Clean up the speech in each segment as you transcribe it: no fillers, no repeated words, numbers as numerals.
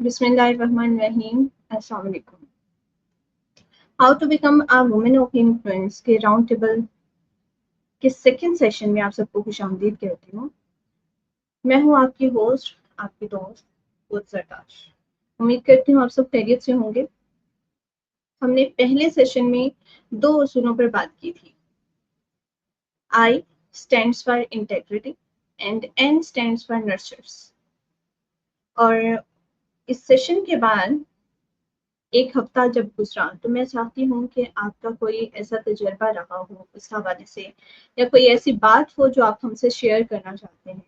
بسم اللہ الرحمن الرحیم. السلام علیکم. How to become a woman of influence کے راؤنڈ ٹیبل کے سیکنڈ سیشن میں آپ سب کو خوش آمدید کہتی ہوں. میں ہوں آپ کی ہوسٹ، آپ کی دوست زرتاش. امید کرتی ہوں آپ سب خیریت سے ہوں گے. ہم نے پہلے سیشن میں 2 اصولوں پر بات کی تھی. I stands for integrity and N stands for nurtures. اور اس سیشن کے بعد ایک ہفتہ جب گزرا تو میں چاہتی ہوں کہ آپ کا کوئی ایسا تجربہ رہا ہو اس حوالے سے، یا کوئی ایسی بات ہو جو آپ ہم سے شیئر کرنا چاہتے ہیں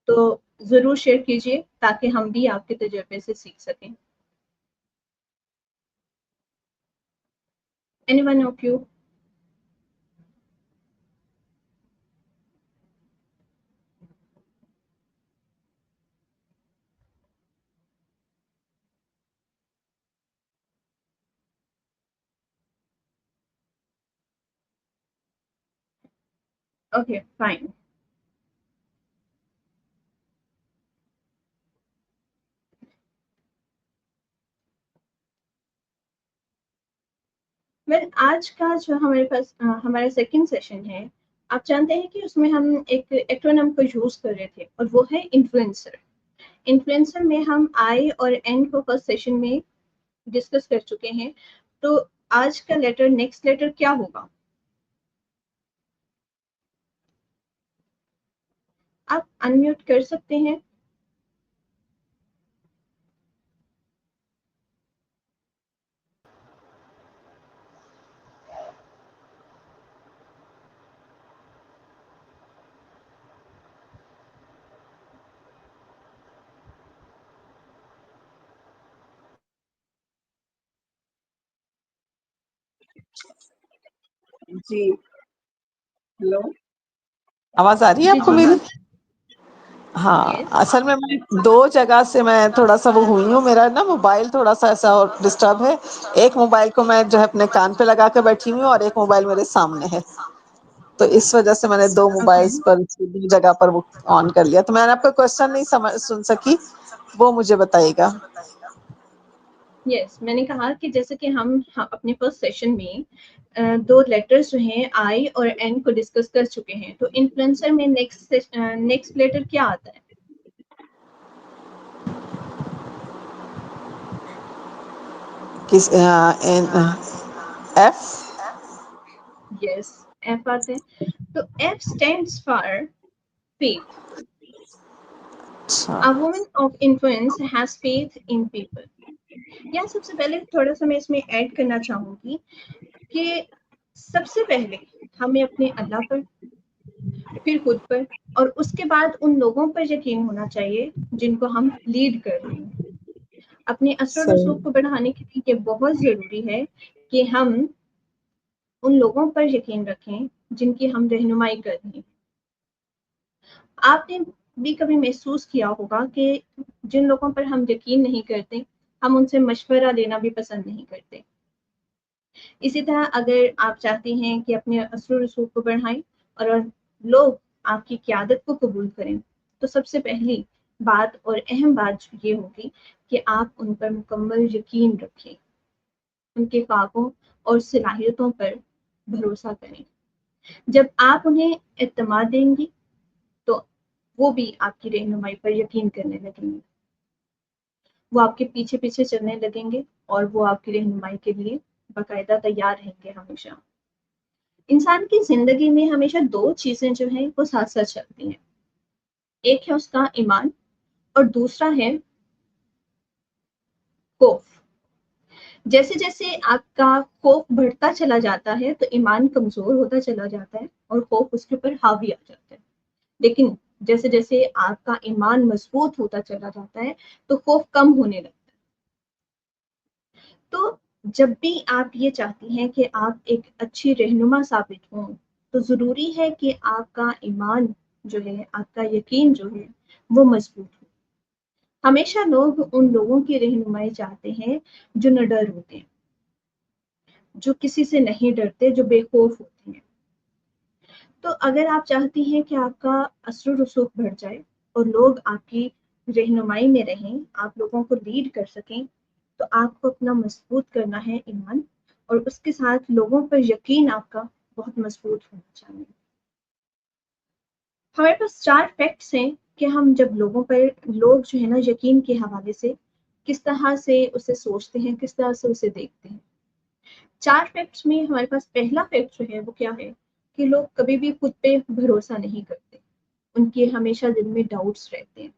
تو ضرور شیئر کیجیے تاکہ ہم بھی آپ کے تجربے سے سیکھ سکیں. Any one of you? Okay fine. آج کا جو ہمارے پاس ہمارا سیکنڈ سیشن ہے، آپ جانتے ہیں کہ اس میں ہم ایک ایکرونیم کو یوز کر رہے تھے اور وہ ہے انفلوئنسر. انفلوئنسر میں ہم آئی اور این کو فرسٹ سیشن میں ڈسکس کر چکے ہیں. تو آج کا لیٹر، نیکسٹ لیٹر کیا ہوگا؟ آپ انمیوٹ کر سکتے ہیں. جی ہلو، آواز آ رہی ہے جی آپ کو جی میری؟ میم. ہاں یس. اصل میں 2 جگہ سے میں تھوڑا سا وہ ہوئی ہوں. میرا نا موبائل تھوڑا سا ایسا ڈسٹرب ہے. ایک موبائل کو میں جو ہے اپنے کان پہ لگا کے بیٹھی ہوئی ہوں اور ایک موبائل میرے سامنے ہے، تو اس وجہ سے میں نے 2 اوکے. موبائلز پر 2 جگہ پر وہ آن کر لیا. تو میں نے آپ کا کوشچن نہیں سن سکی، وہ مجھے بتائیے گا. یس، میں نے کہا کہ جیسے کہ ہم اپنے فرسٹ سیشن میں 2 لیٹرز جو ہیں آئی اور این کو ڈسکس کر چکے ہیں، تو انفلوئنسر میں نیکسٹ لیٹر کیا آتا ہے؟ کس ایف؟ یس، ایف آتے ہیں. تو ایف اسٹینڈس فار فیتھ. اچھا، A woman of influence has faith in people. یا سب سے پہلے تھوڑا سا میں اس میں ایڈ کرنا چاہوں گی کہ سب سے پہلے ہمیں اپنے اللہ پر، پھر خود پر، اور اس کے بعد ان لوگوں پر یقین ہونا چاہیے جن کو ہم لیڈ کر رہے ہیں. اپنے اثر و صحیح. رسوخ کو بڑھانے کے لیے یہ بہت ضروری ہے کہ ہم ان لوگوں پر یقین رکھیں جن کی ہم رہنمائی کر رہے ہیں. آپ نے بھی کبھی محسوس کیا ہوگا کہ جن لوگوں پر ہم یقین نہیں کرتے، ہم ان سے مشورہ لینا بھی پسند نہیں کرتے. اسی طرح اگر آپ چاہتے ہیں کہ اپنے اثر و رسوخ کو بڑھائیں اور لوگ آپ کی قیادت کو قبول کریں، تو سب سے پہلی بات اور اہم بات یہ ہوگی کہ آپ ان پر مکمل یقین رکھیں، ان کے خوابوں اور صلاحیتوں پر بھروسہ کریں. جب آپ انہیں اعتماد دیں گی تو وہ بھی آپ کی رہنمائی پر یقین کرنے لگیں گے. وہ آپ کے پیچھے پیچھے چلنے لگیں گے اور وہ آپ کی رہنمائی کے لیے باقاعدہ تیار رہیں گے ہمیشہ. انسان کی زندگی میں ہمیشہ 2 چیزیں جو ہیں وہ ساتھ ساتھ چلتی ہیں. ایک ہے اس کا ایمان اور دوسرا ہے خوف. جیسے جیسے آپ کا خوف بڑھتا چلا جاتا ہے تو ایمان کمزور ہوتا چلا جاتا ہے اور خوف اس کے اوپر حاوی آ جاتا ہے. لیکن جیسے جیسے آپ کا ایمان مضبوط ہوتا چلا جاتا ہے تو خوف کم ہونے لگتا ہے. تو جب بھی آپ یہ چاہتی ہیں کہ آپ ایک اچھی رہنما ثابت ہوں تو ضروری ہے کہ آپ کا ایمان جو ہے، آپ کا یقین جو ہے وہ مضبوط ہو. ہمیشہ لوگ ان لوگوں کی رہنمائی چاہتے ہیں جو نڈر ہوتے ہیں، جو کسی سے نہیں ڈرتے، جو بے خوف ہوتے ہیں. تو اگر آپ چاہتی ہیں کہ آپ کا اثر و رسوخ بڑھ جائے اور لوگ آپ کی رہنمائی میں رہیں، آپ لوگوں کو لیڈ کر سکیں، تو آپ کو اپنا مضبوط کرنا ہے ایمان، اور اس کے ساتھ لوگوں پر یقین آپ کا بہت مضبوط ہونا چاہیے۔ ہمارے پاس 4 فیکٹس ہیں کہ ہم جب لوگوں پر، لوگ جو ہے نا یقین کے حوالے سے کس طرح سے اسے سوچتے ہیں، کس طرح سے اسے دیکھتے ہیں۔ 4 فیکٹس میں ہمارے پاس پہلا فیکٹ جو ہے وہ کیا ہے کہ لوگ کبھی بھی خود پہ بھروسہ نہیں کرتے، ان کے ہمیشہ دل میں ڈاؤٹس رہتے ہیں،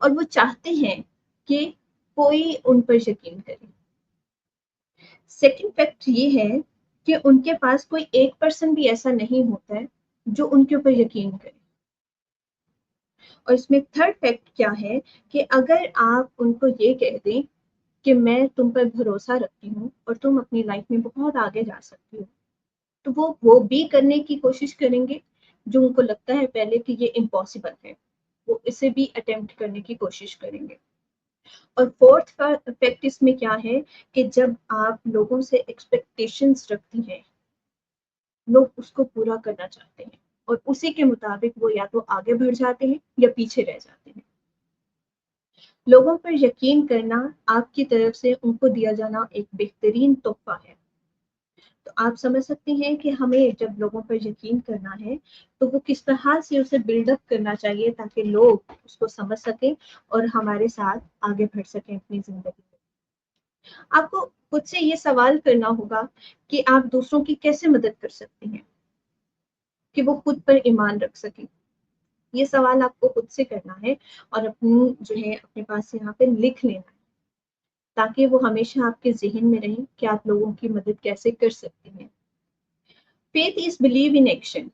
اور وہ چاہتے ہیں کہ کوئی ان پر یقین کرے۔ سیکنڈ فیکٹ یہ ہے کہ ان کے پاس کوئی ایک پرسن بھی ایسا نہیں ہوتا ہے جو ان کے اوپر یقین کرے۔ اور اس میں تھرڈ فیکٹ کیا ہے کہ اگر آپ ان کو یہ کہہ دیں کہ میں تم پر بھروسہ رکھتی ہوں اور تم اپنی لائف میں بہت آگے جا سکتی ہو، تو وہ بھی کرنے کی کوشش کریں گے جو ان کو لگتا ہے پہلے کہ یہ امپاسبل ہے، وہ اسے بھی اٹیمپٹ کرنے کی کوشش کریں گے۔ اور فورتھ فیکٹ اس میں کیا ہے کہ جب آپ لوگوں سے ایکسپیکٹیشنز رکھتی ہیں، لوگ اس کو پورا کرنا چاہتے ہیں، اور اسی کے مطابق وہ یا تو آگے بڑھ جاتے ہیں یا پیچھے رہ جاتے ہیں۔ لوگوں پر یقین کرنا آپ کی طرف سے ان کو دیا جانا ایک بہترین تحفہ ہے۔ تو آپ سمجھ سکتے ہیں کہ ہمیں جب لوگوں پر یقین کرنا ہے تو وہ کس طرح سے اسے بلڈ اپ کرنا چاہیے تاکہ لوگ اس کو سمجھ سکیں اور ہمارے ساتھ آگے بڑھ سکیں اپنی زندگی میں۔ آپ کو خود سے یہ سوال کرنا ہوگا کہ آپ دوسروں کی کیسے مدد کر سکتے ہیں کہ وہ خود پر ایمان رکھ سکیں۔ یہ سوال آپ کو خود سے کرنا ہے اور اپنی جو ہے اپنے پاس یہاں پہ لکھ لینا ہے تاکہ وہ ہمیشہ آپ کے ذہن میں رہیں کہ آپ لوگوں کی مدد کیسے کر سکتے ہیں۔ Faith is believe in action.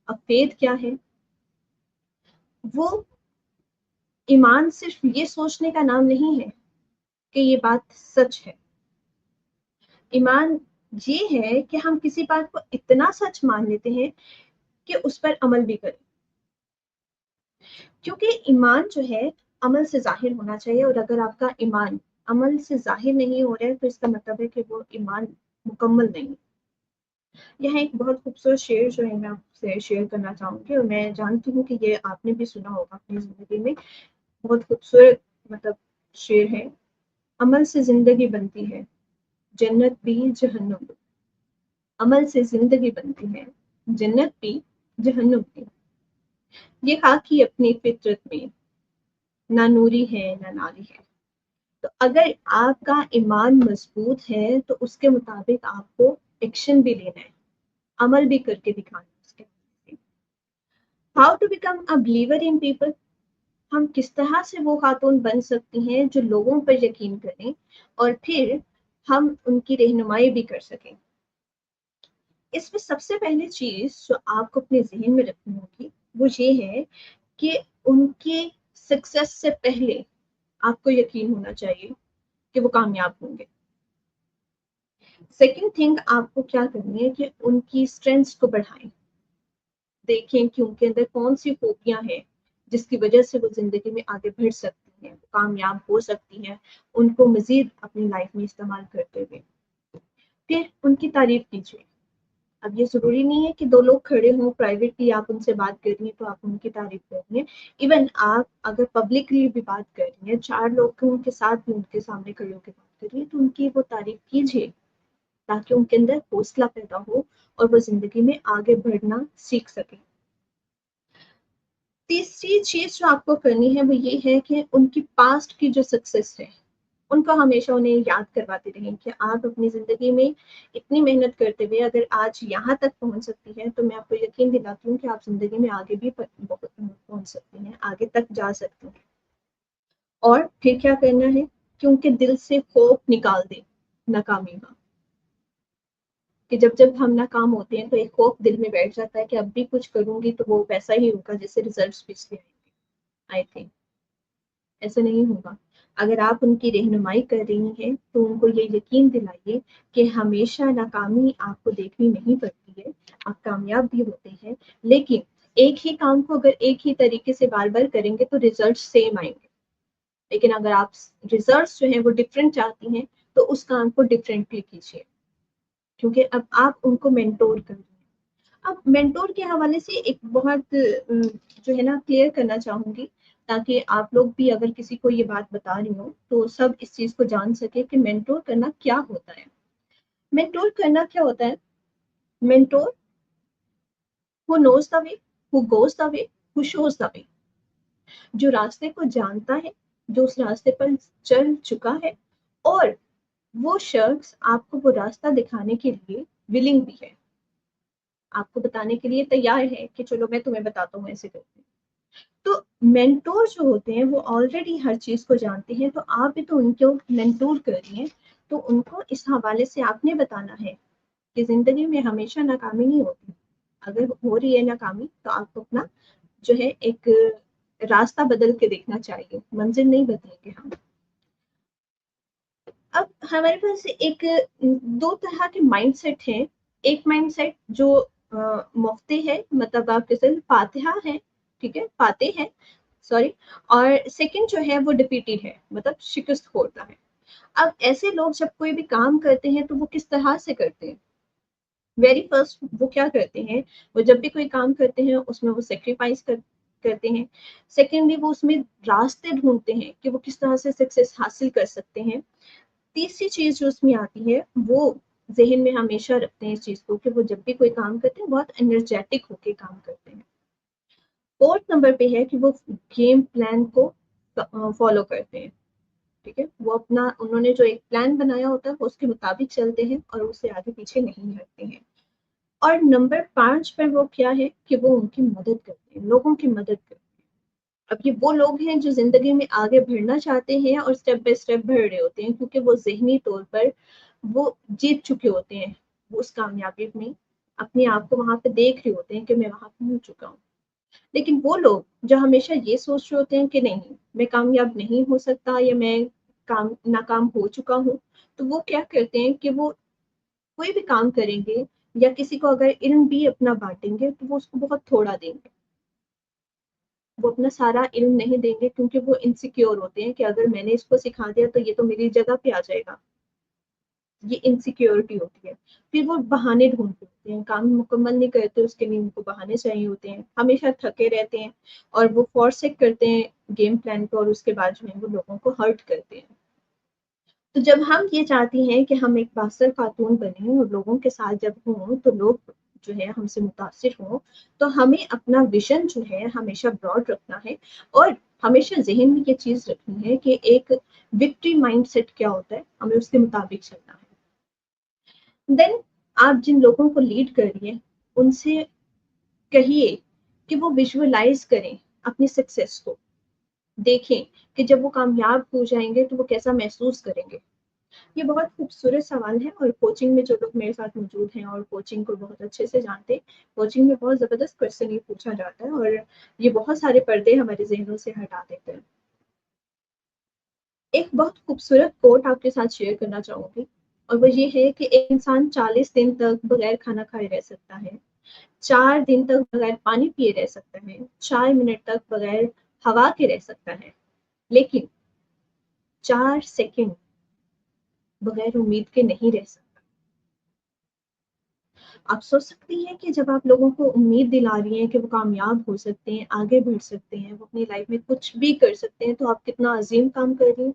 اب فیتھ کیا ہے؟ وہ ایمان صرف یہ سوچنے کا نام نہیں ہے کہ یہ بات سچ ہے۔ ایمان یہ ہے کہ ہم کسی بات کو اتنا سچ مان لیتے ہیں کہ اس پر عمل بھی کریں، کیونکہ ایمان جو ہے عمل سے ظاہر ہونا چاہیے، اور اگر آپ کا ایمان عمل سے ظاہر نہیں ہو رہا ہے تو اس کا مطلب ہے کہ وہ ایمان مکمل نہیں۔ یہاں ایک بہت خوبصورت شعر جو ہے میں آپ سے شیئر کرنا چاہوں گی، اور میں جانتی ہوں کہ یہ آپ نے بھی سنا ہوگا اپنی زندگی میں۔ بہت خوبصورت شعر ہے۔ عمل سے زندگی بنتی ہے، جنت بھی جہنم بھی۔ عمل سے زندگی بنتی ہے، جنت بھی جہنم بھی۔ یہ خاکی اپنی فطرت میں، نہ نوری ہے نہ ناری ہے۔ تو اگر آپ کا ایمان مضبوط ہے تو اس کے مطابق آپ کو ایکشن بھی لینا ہے، عمل بھی کر کے دکھانا ہے اس کے۔ How to become a believer in people. ہم کس طرح سے وہ خاتون بن سکتی ہیں جو لوگوں پر یقین کریں اور پھر ہم ان کی رہنمائی بھی کر سکیں۔ اس میں سب سے پہلی چیز جو آپ کو اپنے ذہن میں رکھنی ہوگی وہ یہ ہے کہ ان کی سکسیس سے پہلے آپ کو یقین ہونا چاہیے کہ وہ کامیاب ہوں گے۔ سیکنڈ تھنگ آپ کو کیا کرنی ہے کہ ان کی اسٹرینتھس کو بڑھائیں، دیکھیں کہ ان کے اندر کون سی خوبیاں ہیں جس کی وجہ سے وہ زندگی میں آگے بڑھ سکتی ہیں، کامیاب ہو سکتی ہیں، ان کو مزید اپنی لائف میں استعمال کرتے ہوئے۔ پھر ان کی تعریف کیجیے۔ اب یہ ضروری نہیں ہے کہ 2 لوگ کھڑے ہوں پرائیویٹلی آپ ان سے بات کر رہی ہیں تو آپ ان کی تعریف کر رہی ہیں، ایون آپ اگر پبلکلی بھی بات کر رہی ہیں، 4 لوگ ان کے ساتھ بھی ان کے سامنے کھڑے ہو کے بات کر رہی ہیں، تو ان کی وہ تعریف کیجیے تاکہ ان کے اندر حوصلہ پیدا ہو اور وہ زندگی میں آگے بڑھنا سیکھ سکیں۔ تیسری چیز جو آپ کو کرنی ہے وہ یہ ہے کہ ان کی پاسٹ کی جو سکسیس ہے ان کو ہمیشہ انہیں یاد کرواتے رہیں کہ آپ اپنی زندگی میں اتنی محنت کرتے ہوئے اگر آج یہاں تک پہنچ سکتی ہیں تو میں آپ کو یقین دلاتی ہوں کہ آپ زندگی میں آگے بھی پہنچ سکتی ہیں، آگے تک جا سکتی ہیں۔ اور پھر کیا کرنا ہے کہ ان کے دل سے خوف نکال دیں ناکامی کا، کہ جب ہم ناکام ہوتے ہیں تو ایک خوف دل میں بیٹھ جاتا ہے کہ اب بھی کچھ کروں گی تو وہ ویسا ہی ہوگا جیسے ریزلٹس پچھلے آئیں گے۔ آئی تھنک ایسا نہیں ہوگا۔ اگر آپ ان کی رہنمائی کر رہی ہیں تو ان کو یہ یقین دلائیے کہ ہمیشہ ناکامی آپ کو دیکھنی نہیں پڑتی ہے، آپ کامیاب بھی ہوتے ہیں، لیکن ایک ہی کام کو اگر ایک ہی طریقے سے بار بار کریں گے تو ریزلٹ سیم آئیں گے، لیکن اگر آپ ریزلٹس جو ہیں وہ ڈفرینٹ چاہتی ہیں تو اس کام کو ڈفرینٹلی کیجیے، کیونکہ اب آپ ان کو مینٹور کر رہی ہیں۔ اب مینٹور کے حوالے سے ایک بہت جو ہے نا کلیئر کرنا چاہوں گی، تاکہ آپ لوگ بھی اگر کسی کو یہ بات بتا رہی ہوں تو سب اس چیز کو جان سکے کہ مینٹور کرنا کیا ہوتا ہے. مینٹور کرنا کیا ہوتا ہے؟ Mentor who knows the way, who goes the way, who shows the way. جو راستے کو جانتا ہے، جو اس راستے پر چل چکا ہے، اور وہ شخص آپ کو وہ راستہ دکھانے کے لیے ولنگ بھی ہے، آپ کو بتانے کے لیے تیار ہے کہ چلو میں تمہیں بتاتا ہوں ایسے کرتے ہیں. تو مینٹور جو ہوتے ہیں وہ آلریڈی ہر چیز کو جانتے ہیں، تو آپ بھی تو ان کو مینٹور کر رہی ہیں، تو ان کو اس حوالے سے آپ نے بتانا ہے کہ زندگی میں ہمیشہ ناکامی نہیں ہوتی. اگر ہو رہی ہے ناکامی تو آپ کو اپنا جو ہے ایک راستہ بدل کے دیکھنا چاہیے، منزل نہیں بدلیں گے ہم. اب ہمارے پاس ایک دو طرح کے مائنڈ سیٹ ہیں. ایک مائنڈ سیٹ جو مفتی ہے، مطلب آپ کے فاتحہ ہے، ٹھیک ہے، فاتح ہے سوری، اور سیکنڈ جو ہے وہ ڈیفیٹیڈ ہے، مطلب شکست ہوتا ہے. اب ایسے لوگ جب کوئی بھی کام کرتے ہیں تو وہ کس طرح سے کرتے ہیں؟ ویری فرسٹ وہ کیا کرتے ہیں، وہ جب بھی کوئی کام کرتے ہیں اس میں وہ سیکریفائس کرتے ہیں. سیکنڈلی وہ اس میں راستے ڈھونڈتے ہیں کہ وہ کس طرح سے سکسیس حاصل کر سکتے ہیں. تیسری چیز جو اس میں آتی ہے وہ ذہن میں ہمیشہ رکھتے ہیں اس چیز کو کہ وہ جب بھی کوئی کام کرتے ہیں بہت انرجیٹک ہو کے کام کرتے ہیں. فورتھ نمبر پہ ہے کہ وہ گیم پلان کو فالو کرتے ہیں، ٹھیک ہے، وہ اپنا انہوں نے جو ایک پلان بنایا ہوتا ہے وہ اس کے مطابق چلتے ہیں اور اس سے آگے پیچھے نہیں ہٹتے ہیں. اور نمبر 5 پر وہ کیا ہے کہ وہ ان کی مدد کرتے ہیں، لوگوں کی مدد کرتے ہیں. اب یہ وہ لوگ ہیں جو زندگی میں آگے بڑھنا چاہتے ہیں اور سٹیپ بائی سٹیپ بڑھ رہے ہوتے ہیں، کیونکہ وہ ذہنی طور پر وہ جیت چکے ہوتے ہیں، وہ اس کامیابی میں اپنے آپ کو وہاں پہ دیکھ رہے ہوتے ہیں کہ میں وہاں پہنچ چکا ہوں. لیکن وہ لوگ جو ہمیشہ یہ سوچ رہے ہوتے ہیں کہ نہیں میں کامیاب نہیں ہو سکتا یا میں ناکام ہو چکا ہوں، تو وہ کیا کرتے ہیں کہ وہ کوئی بھی کام کریں گے یا کسی کو اگر علم بھی اپنا بانٹیں گے تو وہ اس کو بہت تھوڑا دیں گے، وہ اپنا سارا علم نہیں دیں گے، کیونکہ وہ انسیکیور ہوتے ہیں کہ اگر میں نے اس کو سکھا دیا تو یہ تو میری جگہ پہ آ جائے گا. یہ انسیکیورٹی ہوتی ہے. پھر وہ بہانے ڈھونڈتے ہوتے ہیں، کام مکمل نہیں کرتے اس کے لیے ان کو بہانے چاہیے ہوتے ہیں، ہمیشہ تھکے رہتے ہیں اور وہ فورسیک کرتے ہیں گیم پلان کو، اور اس کے بعد جو ہے وہ لوگوں کو ہرٹ کرتے ہیں. تو جب ہم یہ چاہتی ہیں کہ ہم ایک بااثر خاتون بنیں اور لوگوں کے ساتھ جب ہوں تو لوگ جو ہے ہم سے متاثر ہوں، تو ہمیں اپنا ویژن جو ہے ہمیشہ براڈ رکھنا ہے اور ہمیشہ ذہن میں یہ چیز رکھنی ہے کہ ایک وکٹری مائنڈ سیٹ کیا ہوتا ہے، ہمیں اس کے مطابق چلنا ہے. دین آپ جن لوگوں کو لیڈ کر رہی ہیں ان سے کہیے کہ وہ ویژولائز کریں اپنی سکسیس کو، دیکھیں کہ جب وہ کامیاب ہو جائیں گے تو وہ کیسا محسوس کریں گے. یہ بہت خوبصورت سوال ہے، اور کوچنگ میں جو لوگ میرے ساتھ موجود ہیں اور کوچنگ کو بہت اچھے سے جانتے ہیں، کوچنگ میں بہت زبردست کویشچن یہ پوچھا جاتا ہے اور یہ بہت سارے پردے ہمارے ذہنوں سے ہٹا دیتے ہیں. ایک بہت خوبصورت کوٹ آپ کے ساتھ شیئر کرنا چاہوں گی، اور وہ یہ ہے کہ ایک انسان 40 دن تک بغیر کھانا کھائے رہ سکتا ہے، 4 دن تک بغیر پانی پیے رہ سکتا ہے، 4 منٹ تک بغیر ہوا کے رہ سکتا ہے، لیکن 4 سیکنڈ بغیر امید کے نہیں رہ سکتا. آپ سوچ سکتی ہیں کہ جب آپ لوگوں کو امید دلا رہی ہیں کہ وہ کامیاب ہو سکتے ہیں، آگے بڑھ سکتے ہیں، وہ اپنی لائف میں کچھ بھی کر سکتے ہیں، تو آپ کتنا عظیم کام کر رہی ہیں.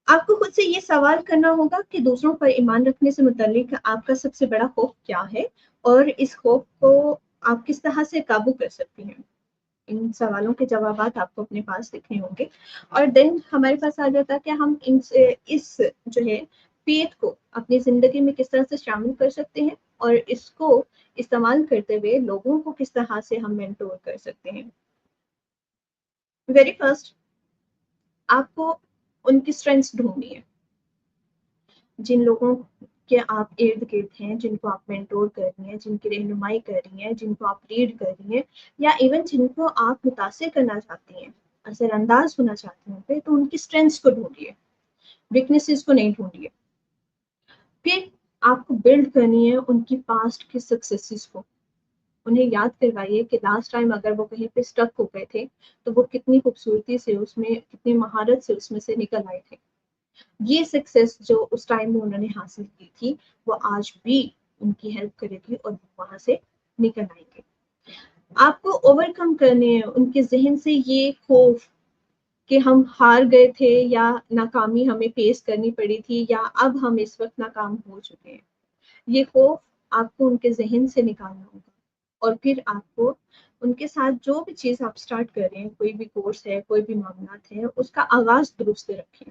آپ کو خود سے یہ سوال کرنا ہوگا کہ دوسروں پر ایمان رکھنے سے متعلق آپ کا سب سے بڑا خوف کیا ہے، اور اس خوف کو آپ کس طرح سے قابو کر سکتی ہیں. ان سوالوں کے جوابات آپ کو اپنے پاس لکھنے ہوں گے، اور دین ہمارے پاس آ جاتا کہ ہم اس جو ہے فیتھ کو اپنی زندگی میں کس طرح سے شامل کر سکتے ہیں، اور اس کو استعمال کرتے ہوئے لوگوں کو کس طرح سے ہم مینٹور کر سکتے ہیں. ویری فرسٹ آپ کو ان کی اسٹرینگس ڈھونڈنی ہے. جن لوگوں کے آپ ارد گرد ہیں، جن کو آپ مینٹور کر رہی ہیں، جن کی رہنمائی کر رہی ہیں، جن کو آپ ریڈ کر رہی ہیں، یا ایون جن کو آپ متاثر کرنا چاہتی ہیں، اثر انداز ہونا چاہتی ہیں، پھر تو ان کی اسٹرینگس کو ڈھونڈیے، ویکنیسز کو نہیں ڈھونڈیے. پھر آپ کو بلڈ کرنی ہے ان کی پاسٹ کی سکسیسز کو. انہیں یاد کروائیے کہ لاسٹ ٹائم اگر وہ کہیں پہ اسٹک ہو گئے تھے تو وہ کتنی خوبصورتی سے اس میں، کتنی مہارت سے اس میں سے نکل آئے تھے. یہ سکسیس جو اس ٹائم میں انہوں نے حاصل کی تھی وہ آج بھی ان کی ہیلپ کرے گی اور وہاں سے نکل آئیں گے. آپ کو اوور کم کرنے ہیں ان کے ذہن سے یہ خوف کہ ہم ہار گئے تھے یا ناکامی ہمیں فیس کرنی پڑی تھی یا اب ہم اس وقت ناکام ہو چکے ہیں. یہ خوف آپ کو ان کے ذہن سے نکالنا ہوگا. اور پھر آپ کو ان کے ساتھ جو بھی چیز آپ سٹارٹ کر رہے ہیں، کوئی بھی کورس ہے، کوئی بھی معاملات ہے، اس کا آغاز درست رکھیں.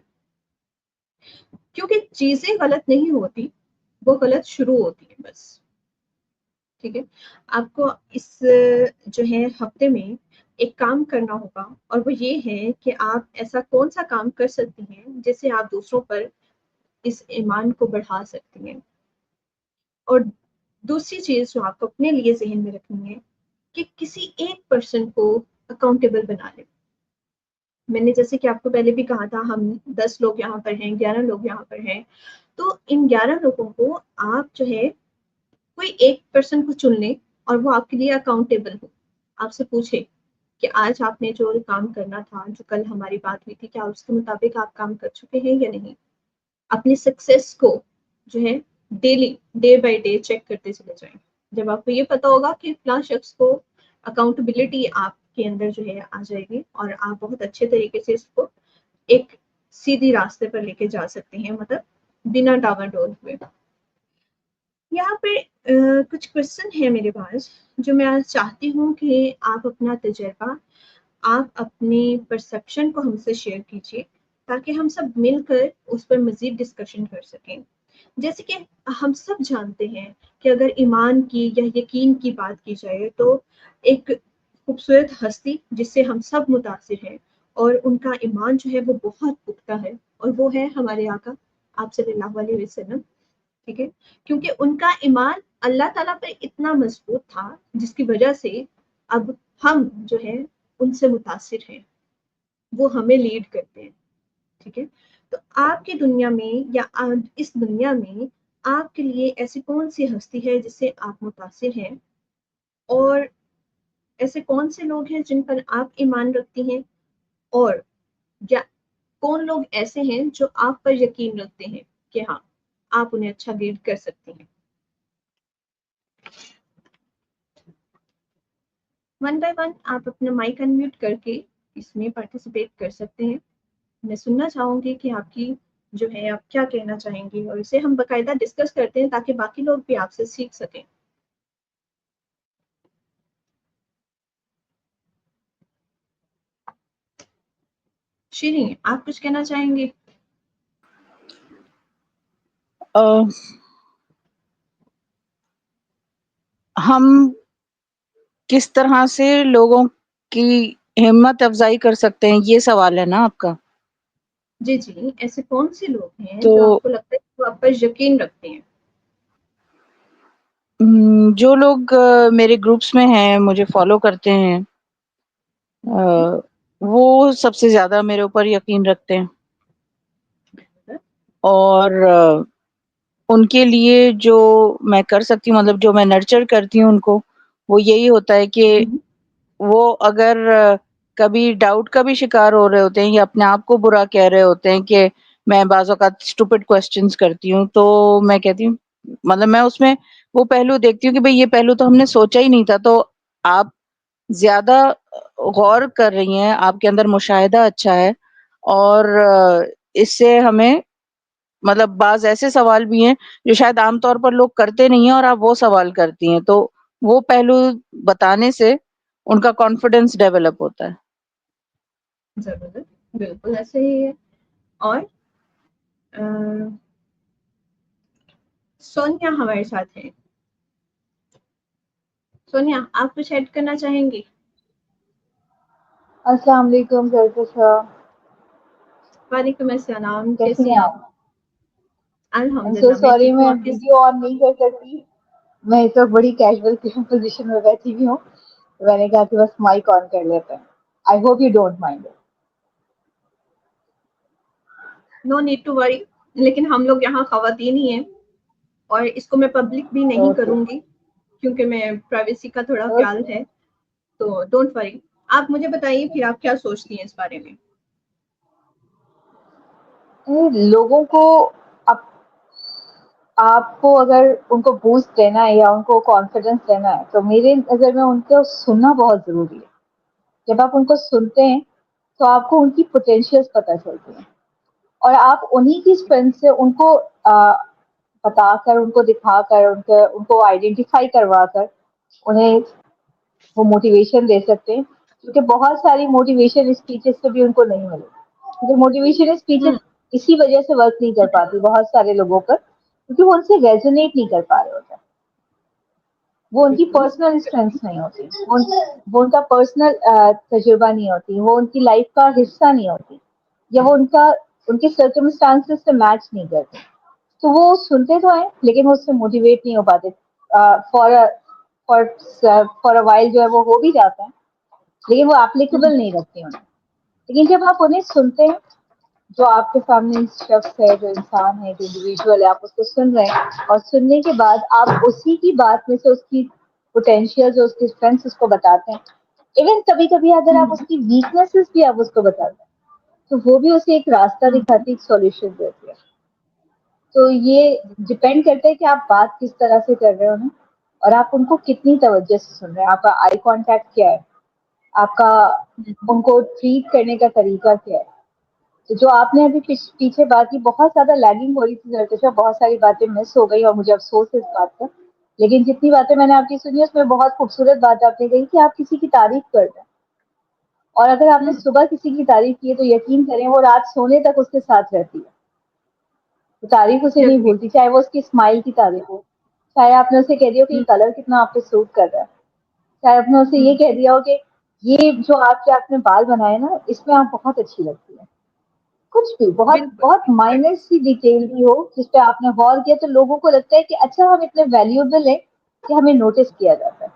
کیونکہ چیزیں غلط نہیں ہوتی، وہ غلط شروع ہوتی ہیں بس. ٹھیک ہے. آپ کو اس جو ہے ہفتے میں ایک کام کرنا ہوگا، اور وہ یہ ہے کہ آپ ایسا کون سا کام کر سکتی ہیں جس سے آپ دوسروں پر اس ایمان کو بڑھا سکتی ہیں. اور دوسری چیز جو آپ کو اپنے لیے ذہن میں رکھنی ہے کہ کسی ایک پرسن کو اکاؤنٹیبل بنا لیں. میں نے جیسے کہ آپ کو پہلے بھی کہا تھا، ہم 10 لوگ یہاں پر ہیں، 11 لوگ یہاں پر ہیں. تو ان 11 لوگوں کو آپ جو ہے کوئی ایک پرسن کو چن لیں اور وہ آپ کے لیے اکاؤنٹیبل ہو. آپ سے پوچھے کہ آج آپ نے جو کام کرنا تھا، جو کل ہماری بات ہوئی تھی، کیا اس کے مطابق آپ کام کر چکے ہیں یا نہیں. اپنی سکسیس کو جو ہے daily, day by day check کرتے چلے جائیں. جب آپ کو یہ پتا ہوگا کہ فلاں شخص کو اکاؤنٹیبلٹی آپ کے اندر جو ہے آ جائے گی، اور آپ بہت اچھے طریقے سے اس کو ایک سیدھی راستے پر لے کے جا سکتے ہیں، مطلب بنا ڈاواڈول ہوئے. یہاں پہ کچھ کوشچن ہے میرے پاس جو میں آج چاہتی ہوں کہ آپ اپنا تجربہ، آپ اپنی پرسپشن کو ہم سے شیئر کیجیے تاکہ ہم سب مل کر اس پر مزید ڈسکشن کر سکیں. جیسے کہ ہم سب جانتے ہیں کہ اگر ایمان کی یا یقین کی بات کی جائے تو ایک خوبصورت ہستی جس سے ہم سب متاثر ہیں، اور ان کا ایمان جو ہے وہ بہت پختہ ہے، اور وہ ہے ہمارے آقا آپ صلی اللہ علیہ وسلم. ٹھیک ہے. کیونکہ ان کا ایمان اللہ تعالیٰ پہ اتنا مضبوط تھا جس کی وجہ سے اب ہم جو ہے ان سے متاثر ہیں، وہ ہمیں لیڈ کرتے ہیں. ٹھیک ہے. تو آپ کی دنیا میں یا اس دنیا میں آپ کے لیے ایسی کون سی ہستی ہے جس سے آپ متاثر ہیں، اور ایسے کون سے لوگ ہیں جن پر آپ ایمان رکھتی ہیں، اور یا کون لوگ ایسے ہیں جو آپ پر یقین رکھتے ہیں کہ ہاں آپ انہیں اچھا لیڈ کر سکتی ہیں. ون بائی ون آپ اپنا مائک انمیوٹ کر کے اس میں پارٹیسپیٹ کر سکتے ہیں. میں سننا چاہوں گی کہ آپ کی جو ہے آپ کیا کہنا چاہیں گی، اور اسے ہم باقاعدہ ڈسکس کرتے ہیں تاکہ باقی لوگ بھی آپ سے سیکھ سکیں. شیرین، آپ کچھ کہنا چاہیں گے؟ ہم کس طرح سے لوگوں کی ہمت افزائی کر سکتے ہیں، یہ سوال ہے نا آپ کا؟ جی جی، ایسے کون سے لوگ ہیں تو جو آپ کو لگتا ہے کہ وہ آپ پر یقین رکھتے ہیں؟ جو لوگ میرے گروپس میں ہیں، مجھے فالو کرتے ہیں، وہ سب سے زیادہ میرے اوپر یقین رکھتے ہیں. اور ان کے لیے جو میں کر سکتی ہوں، مطلب جو میں نرچر کرتی ہوں ان کو، وہ یہی ہوتا ہے کہ وہ اگر کبھی ڈاؤٹ کا بھی شکار ہو رہے ہوتے ہیں یا اپنے آپ کو برا کہہ رہے ہوتے ہیں کہ میں بعض اوقات اسٹوپڈ کوسچنز کرتی ہوں، تو میں کہتی ہوں، مطلب میں اس میں وہ پہلو دیکھتی ہوں کہ بھئی یہ پہلو تو ہم نے سوچا ہی نہیں تھا. تو آپ زیادہ غور کر رہی ہیں، آپ کے اندر مشاہدہ اچھا ہے، اور اس سے ہمیں مطلب بعض ایسے سوال بھی ہیں جو شاید عام طور پر لوگ کرتے نہیں ہیں، اور آپ وہ سوال کرتی ہیں، تو وہ پہلو بتانے سے ان کا کانفیڈنس ڈیولپ ہوتا ہے. ضرور، بالکل ایسے ہی ہے. اور سونیا ہمارے ساتھ ہیں. سونیا، آپ کچھ ایڈ کرنا چاہیں گی؟ السلام علیکم جلکشا. وعلیکم السلام، کیسی کیسی ہیں ہیں آپ؟ آپ؟ سو الحمدللہ میں سوری، ٹھیک ہوں. میں آپ کیسی؟ ویڈیو آن نہیں کر سکتی. میں اس وقت بڑی کیجول پوزیشن میں بیٹھی ہوئی ہوں. میں نے کہا کہ بس مائک آن کر لیتے ہیں. I hope you don't mind. No need to worry. لیکن ہم لوگ یہاں خواتین ہی ہیں، اور اس کو میں پبلک بھی نہیں اوکے کروں گی کیونکہ میں پرائیویسی کا تھوڑا خیال اوکے. ہے. تو ڈونٹ وری. آپ مجھے بتائیے پھر آپ کیا سوچتی ہیں اس بارے میں؟ لوگوں کو آپ کو اگر ان کو بوسٹ دینا ہے یا ان کو کانفیڈینس دینا ہے تو میرے نظر میں ان کو سننا بہت ضروری ہے. جب آپ ان کو سنتے ہیں تو آپ کو ان کی پوٹینشیلس پتہ چلتی ہیں اور آپ انہی کی اسٹرینتھ سے ان کو بتا کر, ان کو دکھا کر, ان کو آئیڈینٹیفائی کروا کر انہیں وہ موٹیویشن دے سکتے ہیں. کیونکہ بہت ساری موٹیویشن اسپیچز سے بھی ان کو نہیں ملے. کیونکہ موٹیویشن اسپیچز اسی وجہ سے ورک نہیں کر پاتی بہت سارے لوگوں پر, کیونکہ وہ ان سے ریزونیٹ نہیں کر پا رہے ہوتے. وہ ان کی بالکل پرسنل اسٹرینتھ نہیں ہوتی, وہ ان کا پرسنل تجربہ نہیں ہوتی, وہ ان کی لائف کا حصہ نہیں ہوتی, یا وہ ان کے سرکمسٹانسز سے میچ نہیں کرتے. تو وہ سنتے تو ہیں لیکن وہ اس سے موٹیویٹ نہیں ہو پاتے. فار فار اے وائل جو ہے وہ ہو بھی جاتا ہے لیکن وہ اپلیکیبل نہیں رکھتے انہیں. لیکن جب آپ انہیں سنتے ہیں, جو آپ کے سامنے شخص ہے, جو انسان ہے, جو انڈیویجول ہے, آپ اس کو سن رہے ہیں اور سننے کے بعد آپ اسی کی بات میں سے اس کی پوٹینشیل, اس کی اسٹرینتھ اس کو بتاتے ہیں. ایون کبھی کبھی اگر آپ اس کی ویکنیسز بھی آپ اس کو بتاتے ہیں تو وہ بھی اسے ایک راستہ دکھاتی, ایک سولوشن دیتی ہے. تو یہ ڈپینڈ کرتا ہے کہ آپ بات کس طرح سے کر رہے ہو نا, اور آپ ان کو کتنی توجہ سے سن رہے ہیں. آپ کا آئی کانٹیکٹ کیا ہے, آپ کا ان کو ٹریٹ کرنے کا طریقہ کیا ہے. تو جو آپ نے ابھی پیچھے بات کی, بہت زیادہ لیگنگ ہو رہی تھی زرتشا, بہت ساری باتیں مس ہو گئی اور مجھے افسوس ہے اس بات کا. لیکن جتنی باتیں میں نے آپ کی سنی اس میں بہت خوبصورت بات آپ نے کہی کہ آپ کسی کی تعریف کر رہے ہیں, اور اگر آپ نے صبح کسی کی تعریف کی ہے تو یقین کریں وہ رات سونے تک اس کے ساتھ رہتی ہے. تو تعریف اسے نہیں ڈیفینیٹ. بھولتی, چاہے وہ اس کی اسمائل کی تعریف ہو, چاہے آپ نے اسے کہہ دیا کہ یہ کلر کتنا آپ پہ سوٹ کر رہا ہے, چاہے آپ نے اسے یہ کہہ دیا ہو کہ یہ جو آپ نے بال بنائے نا اس میں آپ بہت اچھی لگتی ہے. کچھ بھی بہت بالکل بہت مائنر سی ڈیٹیل بھی ہو جس پہ آپ نے غور کیا تو لوگوں کو لگتا ہے کہ اچھا ہم اتنے ویلیوبل ہیں کہ ہمیں نوٹس کیا جاتا ہے.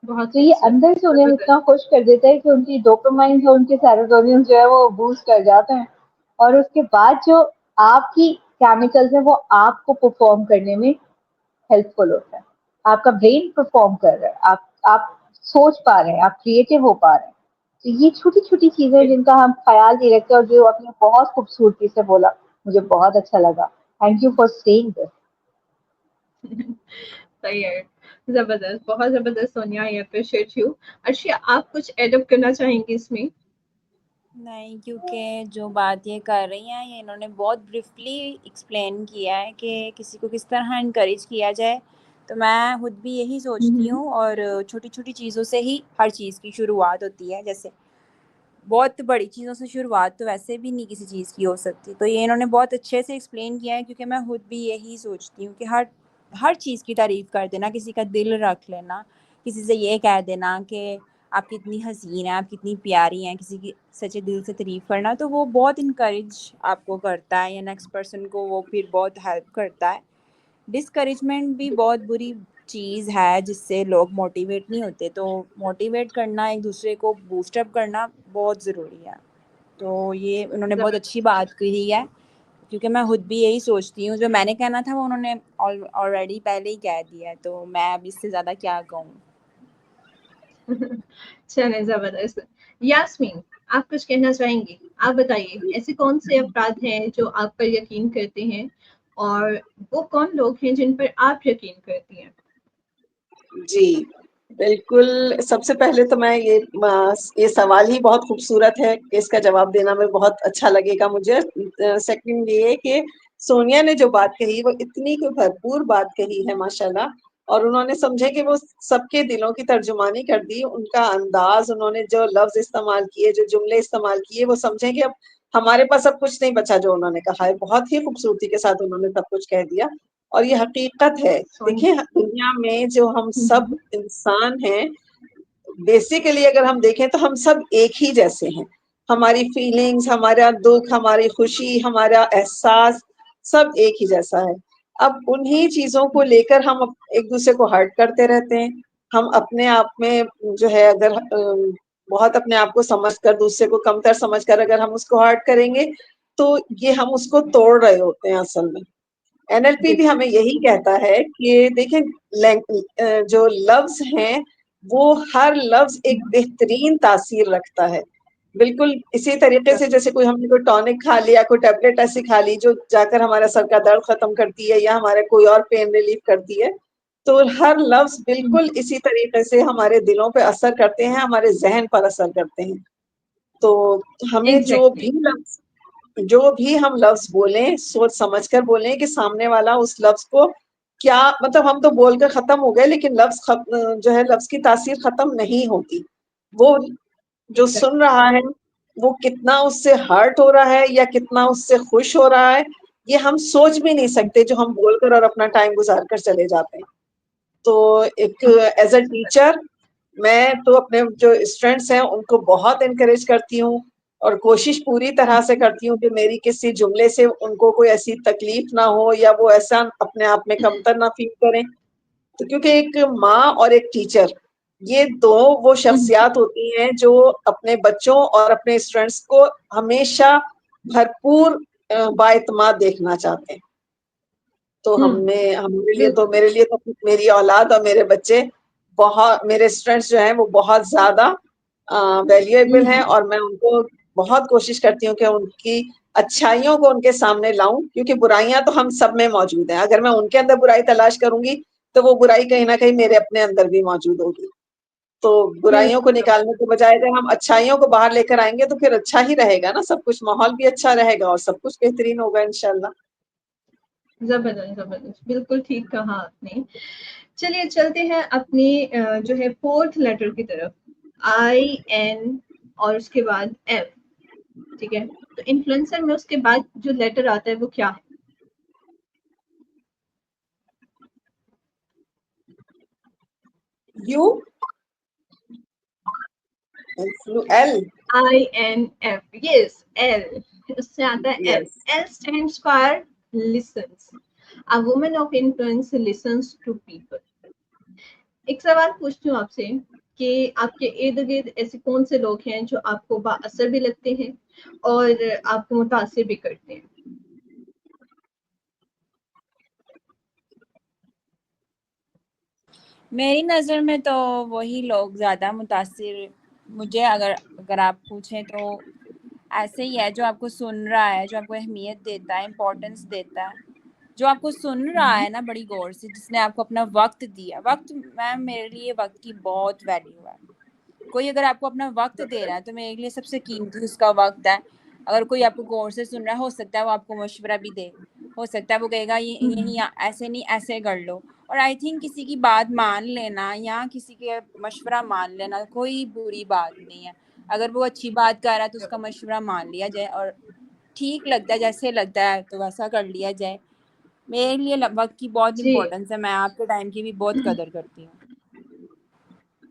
بہت تو یہ خوبصورت اندر سے انہیں زبردست. اتنا خوش کر دیتا ہے کہ ان کی ڈوپامائن اور ان کے سیروٹونین جو ہے وہ بوسٹ کر جاتے ہیں, اور اس کے بعد جو آپ کی کیمیکلز ہیں وہ آپ کو پرفارم کرنے میں ہیلپ فل ہوتا ہے. آپ کا برین پرفارم کر رہا ہے, آپ سوچ پا رہے ہیں, آپ کریٹو ہو پا رہے ہیں. تو یہ چھوٹی چھوٹی چیزیں جن کا ہم خیال نہیں رکھتے, اور جو آپ نے بہت خوبصورتی سے بولا, مجھے بہت اچھا لگا. تھینک یو فار سیئنگ دس. صحیح ہے, زبردست, بہت زبردست سونیا, آئی اپریشیٹ یو. ارشیا, آپ کچھ ایڈ اپ کرنا چاہیں گے اس میں؟ نہیں, کیونکہ جو بات یہ کر رہی ہیں یہ انہوں نے بہت بریفلی ایکسپلین کیا ہے کہ کسی کو کس طرح انکریج کیا جائے. تو میں خود بھی یہی سوچتی ہوں, اور چھوٹی چھوٹی چیزوں سے ہی ہر چیز کی شروعات ہوتی ہے. جیسے بہت بڑی چیزوں سے شروعات تو ویسے بھی نہیں کسی چیز کی ہو سکتی. تو یہ انہوں نے بہت اچھے سے ایکسپلین کیا ہے, کیونکہ میں خود بھی یہی سوچتی ہوں کہ ہر چیز کی تعریف کر دینا, کسی کا دل رکھ لینا, کسی سے یہ کہہ دینا کہ آپ کتنی حسین ہیں, آپ کتنی پیاری ہیں, کسی کی سچے دل سے تعریف کرنا, تو وہ بہت انکریج آپ کو کرتا ہے, یا نیکسٹ پرسن کو وہ پھر بہت ہیلپ کرتا ہے. ڈسکریجمنٹ بھی بہت بری چیز ہے جس سے لوگ موٹیویٹ نہیں ہوتے. تو موٹیویٹ کرنا, ایک دوسرے کو بوسٹ اپ کرنا بہت ضروری ہے. تو یہ انہوں نے بہت اچھی بات کہی ہے, کیونکہ میں خود بھی یہی سوچتی ہوں. جو میں نے کہنا تھا وہ انہوں نے آلریڈی پہلے ہی کہہ دیا ہے, تو میں اب اس سے زیادہ کیا کہوں. چلیں, زبردست. یاسمین, آپ کچھ کہنا چاہیں گی؟ آپ بتائیے, ایسے کون سے افراد ہیں جو آپ پر یقین کرتے ہیں, اور وہ کون لوگ ہیں جن پر آپ یقین کرتی ہیں؟ جی بالکل. سب سے پہلے تو میں یہ سوال ہی بہت خوبصورت ہے کہ اس کا جواب دینا میں بہت اچھا لگے گا مجھے. سیکنڈ یہ کہ سونیا نے جو بات کہی وہ اتنی کوئی بھرپور بات کہی ہے ماشاءاللہ, اور انہوں نے سمجھے کہ وہ سب کے دلوں کی ترجمانی کر دی. ان کا انداز, انہوں نے جو لفظ استعمال کیے, جو جملے استعمال کیے, وہ سمجھیں کہ اب ہمارے پاس اب کچھ نہیں بچا جو انہوں نے کہا ہے. بہت ہی خوبصورتی کے ساتھ انہوں نے سب کچھ کہہ دیا, اور یہ حقیقت ہے. دیکھیں, دنیا میں جو ہم سب انسان ہیں, بیسیکلی اگر ہم دیکھیں تو ہم سب ایک ہی جیسے ہیں. ہماری فیلنگز, ہمارا دکھ, ہماری خوشی, ہمارا احساس سب ایک ہی جیسا ہے. اب انہی چیزوں کو لے کر ہم ایک دوسرے کو ہرٹ کرتے رہتے ہیں. ہم اپنے آپ میں جو ہے اگر بہت اپنے آپ کو سمجھ کر, دوسرے کو کمتر سمجھ کر اگر ہم اس کو ہرٹ کریں گے تو یہ ہم اس کو توڑ رہے ہوتے ہیں اصل میں. NLP بھی ہمیں یہی کہتا ہے کہ دیکھیں, جو لفظ ہیں وہ ہر لفظ ایک بہترین تاثیر رکھتا ہے. بالکل اسی طریقے سے جیسے کوئی ہم نے کوئی ٹونک کھا لیا, کوئی ٹیبلٹ ایسی کھا لی جو جا کر ہمارا سر کا درد ختم کرتی ہے یا ہمارے کوئی اور پین ریلیف کرتی ہے, تو ہر لفظ بالکل اسی طریقے سے ہمارے دلوں پہ اثر کرتے ہیں, ہمارے ذہن پر اثر کرتے ہیں. تو ہمیں ایگزیکٹلی جو بھی ہم لفظ بولیں سوچ سمجھ کر بولیں کہ سامنے والا اس لفظ کو کیا, مطلب ہم تو بول کر ختم ہو گئے لیکن لفظ جو ہے لفظ کی تاثیر ختم نہیں ہوتی. وہ جو سن رہا ہے وہ کتنا اس سے ہرٹ ہو رہا ہے یا کتنا اس سے خوش ہو رہا ہے, یہ ہم سوچ بھی نہیں سکتے جو ہم بول کر اور اپنا ٹائم گزار کر چلے جاتے ہیں. تو ایک ایز اے ٹیچر میں تو اپنے جو اسٹوڈینٹس ہیں ان کو بہت انکریج کرتی ہوں اور کوشش پوری طرح سے کرتی ہوں کہ میری کسی جملے سے ان کو کوئی ایسی تکلیف نہ ہو یا وہ ایسا اپنے آپ میں کمتر نہ فیل کریں. تو کیونکہ ایک ماں اور ایک ٹیچر یہ دو وہ شخصیات ہوتی ہیں جو اپنے بچوں اور اپنے اسٹوڈینٹس کو ہمیشہ بھرپور بااعتماد دیکھنا چاہتے ہیں. تو میرے لیے تو میری اولاد اور میرے بچے بہت, میرے اسٹوڈینٹس جو ہیں وہ بہت زیادہ ویلیویبل ہیں, اور میں ان کو بہت کوشش کرتی ہوں کہ ان کی اچھائیوں کو ان کے سامنے لاؤں, کیونکہ برائیاں تو ہم سب میں موجود ہیں. اگر میں ان کے اندر برائی تلاش کروں گی تو وہ برائی کہیں نہ کہیں میرے اپنے اندر بھی موجود ہوگی. تو برائیوں کو نکالنے کے بجائے اگر ہم اچھائیوں کو باہر لے کر آئیں گے تو پھر اچھا ہی رہے گا نا, سب کچھ ماحول بھی اچھا رہے گا اور سب کچھ بہترین ہوگا انشاءاللہ. زبردست, بالکل ٹھیک کہا آپ نے. چلیے چلتے ہیں اپنی جو ہے 4th لیٹر کی طرف, IN اور اس کے بعد F. ٹھیک ہے, تو انفلوئنسر میں اس کے بعد جو لیٹر آتا ہے وہ کیا ہے؟ You L INF, yes, L. اس سے آتا ہے L. Yes. L stands for listens. A woman of influence listens to people. ایک سوال پوچھتی ہوں آپ سے کہ آپ کے ارد گرد ایسے کون سے لوگ ہیں جو آپ کو با اثر بھی لگتے ہیں اور آپ کو متاثر بھی کرتے ہیں؟ میری نظر میں تو وہی لوگ زیادہ متاثر مجھے اگر آپ پوچھیں تو ایسے ہی ہے جو آپ کو سن رہا ہے, جو آپ کو اہمیت دیتا ہے, امپورٹنس دیتا ہے, جو آپ کو سن رہا ہے نا بڑی غور سے, جس نے آپ کو اپنا وقت دیا. وقت میم میرے لیے وقت کی بہت ویلیو ہے. کوئی اگر آپ کو اپنا وقت دے رہا ہے تو میرے لیے سب سے قیمتی اس کا وقت ہے. اگر کوئی آپ کو غور سے سن رہا ہے, ہو سکتا ہے وہ آپ کو مشورہ بھی دے, ہو سکتا ہے وہ کہے گا یہ ایسے نہیں ایسے کر لو. اور آئی تھنک کسی کی بات مان لینا یا کسی کے مشورہ مان لینا کوئی بری بات نہیں ہے. اگر وہ اچھی بات کر رہا ہے تو اس کا مشورہ مان لیا جائے, اور ٹھیک لگتا ہے جیسے لگتا ہے تو ویسا کر لیا جائے. میرے لیے وقت کی بہت جی, امپورٹنس ہے. میں آپ کے ٹائم کی بھی بہت قدر کرتی ہوں.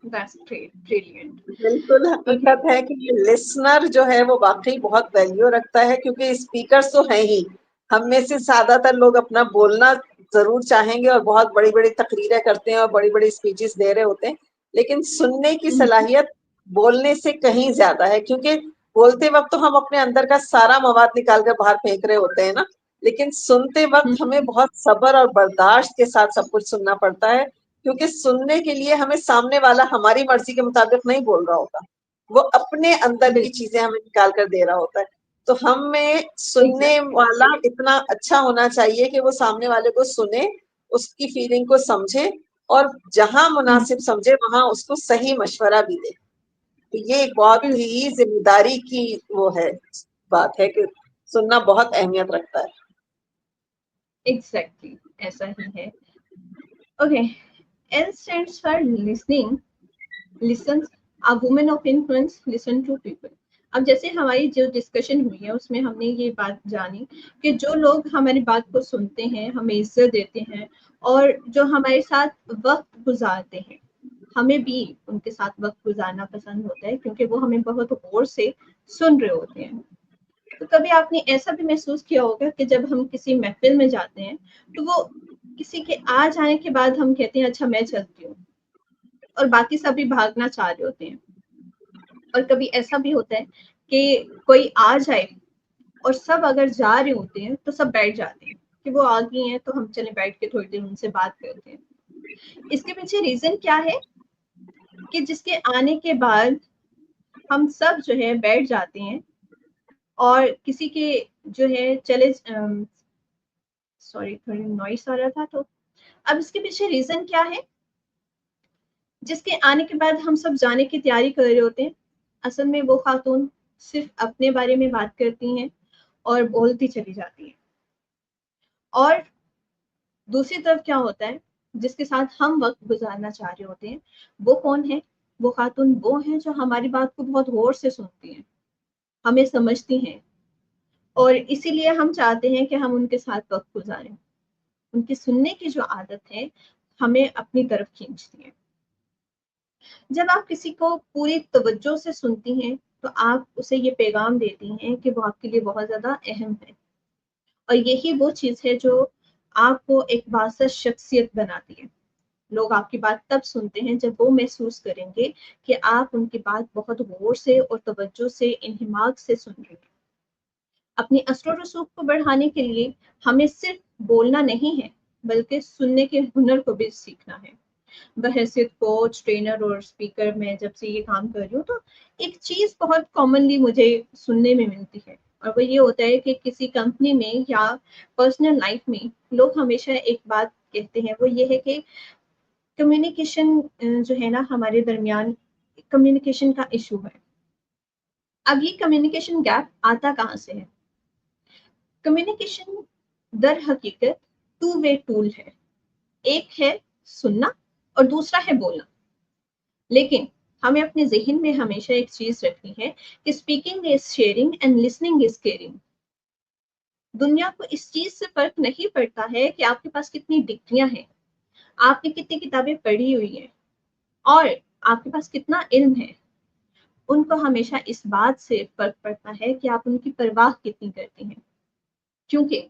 that's great, brilliant. بالکل Okay. حقیقت ہے کہ یہ لسنر جو ہے وہ واقعی بہت ویلیو رکھتا ہے, کیونکہ اسپیکرز تو ہیں ہی. ہم میں سے زیادہ تر لوگ اپنا بولنا ضرور چاہیں گے اور بہت بڑی بڑی تقریریں کرتے ہیں اور بڑی بڑی اسپیچز دے رہے ہوتے ہیں, لیکن سننے کی صلاحیت بولنے سے کہیں زیادہ ہے. کیونکہ بولتے وقت تو ہم اپنے اندر کا سارا مواد نکال کر باہر پھینک رہے ہوتے ہیں نا, لیکن سنتے وقت ہمیں بہت صبر اور برداشت کے ساتھ سب کچھ سننا پڑتا ہے, کیونکہ سننے کے لیے ہمیں سامنے والا ہماری مرضی کے مطابق نہیں بول رہا ہوتا, وہ اپنے اندر کی چیزیں ہمیں نکال کر دے رہا ہوتا ہے. تو ہم میں سننے والا اتنا اچھا ہونا چاہیے کہ وہ سامنے والے کو سنے, اس کی فیلنگ کو سمجھے, اور جہاں مناسب سمجھے وہاں اس کو صحیح مشورہ بھی دے. تو یہ ایک بہت ہی ذمہ داری کی وہ ہے بات ہے کہ سننا بہت اہمیت رکھتا ہے. ایگزیکٹلی ایسا ہی ہے. Okay, L stands for listening. Listens. A woman of influence listen to people. اب جیسے ہماری جو ڈسکشن ہوئی ہے اس میں ہم نے یہ بات جانی کہ جو لوگ ہماری بات کو سنتے ہیں, ہمیں عزت دیتے ہیں اور جو ہمارے ساتھ وقت گزارتے ہیں, ہمیں بھی ان کے ساتھ وقت گزارنا پسند ہوتا ہے کیونکہ وہ ہمیں بہت غور سے سن رہے ہوتے ہیں. تو کبھی آپ نے ایسا بھی محسوس کیا ہوگا کہ جب ہم کسی محفل میں جاتے ہیں تو وہ کسی کے آ جانے کے بعد ہم کہتے ہیں اچھا میں چلتی ہوں, اور باقی سبھی بھاگنا چاہ رہے ہوتے ہیں. اور کبھی ایسا بھی ہوتا ہے کہ کوئی آ جائے اور سب اگر جا رہے ہوتے ہیں تو سب بیٹھ جاتے ہیں کہ وہ آ گئی ہیں تو ہم چلے بیٹھ کے تھوڑی دیر ان سے بات کرتے ہیں. اس کے پیچھے ریزن کیا ہے کہ جس کے آنے کے بعد ہم سب جو ہے بیٹھ جاتے ہیں اور کسی کے جو ہے چلے سوری تھوڑی نوائس آ رہا تھا، تو اب اس کے پیچھے ریزن کیا ہے؟ جس کے آنے کے بعد ہم سب جانے کی تیاری کر رہے ہوتے ہیں، اصل میں وہ خاتون صرف اپنے بارے میں بات کرتی ہیں اور بولتی چلی جاتی ہیں. اور دوسری طرف کیا ہوتا ہے، جس کے ساتھ ہم وقت گزارنا چاہ رہے ہوتے ہیں، وہ کون ہے؟ وہ خاتون وہ ہیں جو ہماری بات کو بہت غور سے سنتی ہیں، ہمیں سمجھتی ہیں، اور اسی لیے ہم چاہتے ہیں کہ ہم ان کے ساتھ وقت گزاریں. ان کی سننے کی جو عادت ہے ہمیں اپنی طرف کھینچتی ہے. جب آپ کسی کو پوری توجہ سے سنتی ہیں تو آپ اسے یہ پیغام دیتی ہیں کہ وہ آپ کے لیے بہت زیادہ اہم ہے، اور یہی وہ چیز ہے جو آپ کو ایک بااثر شخصیت بناتی ہے. لوگ آپ کی بات تب سنتے ہیں جب وہ محسوس کریں گے کہ آپ ان کی بات بہت غور سے اور توجہ سے انہماک سے سن رہے ہیں. اپنی اثر و رسوخ کو بڑھانے کے لیے ہمیں صرف بولنا نہیں ہے بلکہ سننے کے ہنر کو بھی سیکھنا ہے. بحیثیت کوچ، ٹرینر اور اسپیکر میں جب سے یہ کام کر رہی ہوں تو ایک چیز بہت کامنلی مجھے سننے میں ملتی ہے، اور وہ یہ ہوتا ہے کہ کسی کمپنی میں یا پرسنل لائف میں لوگ ہمیشہ ایک بات کہتے ہیں، وہ یہ ہے کہ کمیونیکیشن جو ہے نا ہمارے درمیان کمیونیکیشن کا ایشو ہے. اب یہ کمیونیکیشن گیپ آتا کہاں سے ہے؟ کمیونیکیشن در حقیقت ٹو وے ٹول ہے. ایک ہے سننا اور دوسرا ہے بولنا. لیکن ہمیں اپنے ذہن میں ہمیشہ ایک چیز رکھنی ہے کہ speaking is sharing and listening is caring. دنیا کو اس چیز سے فرق نہیں پڑتا ہے کہ آپ کے پاس کتنی ڈگریاں ہیں، آپ نے کتنی کتابیں پڑھی ہوئی ہیں، اور آپ کے پاس کتنا علم ہے. ان کو ہمیشہ اس بات سے فرق پڑتا ہے کہ آپ ان کی پرواہ کتنی کرتی ہیں. کیونکہ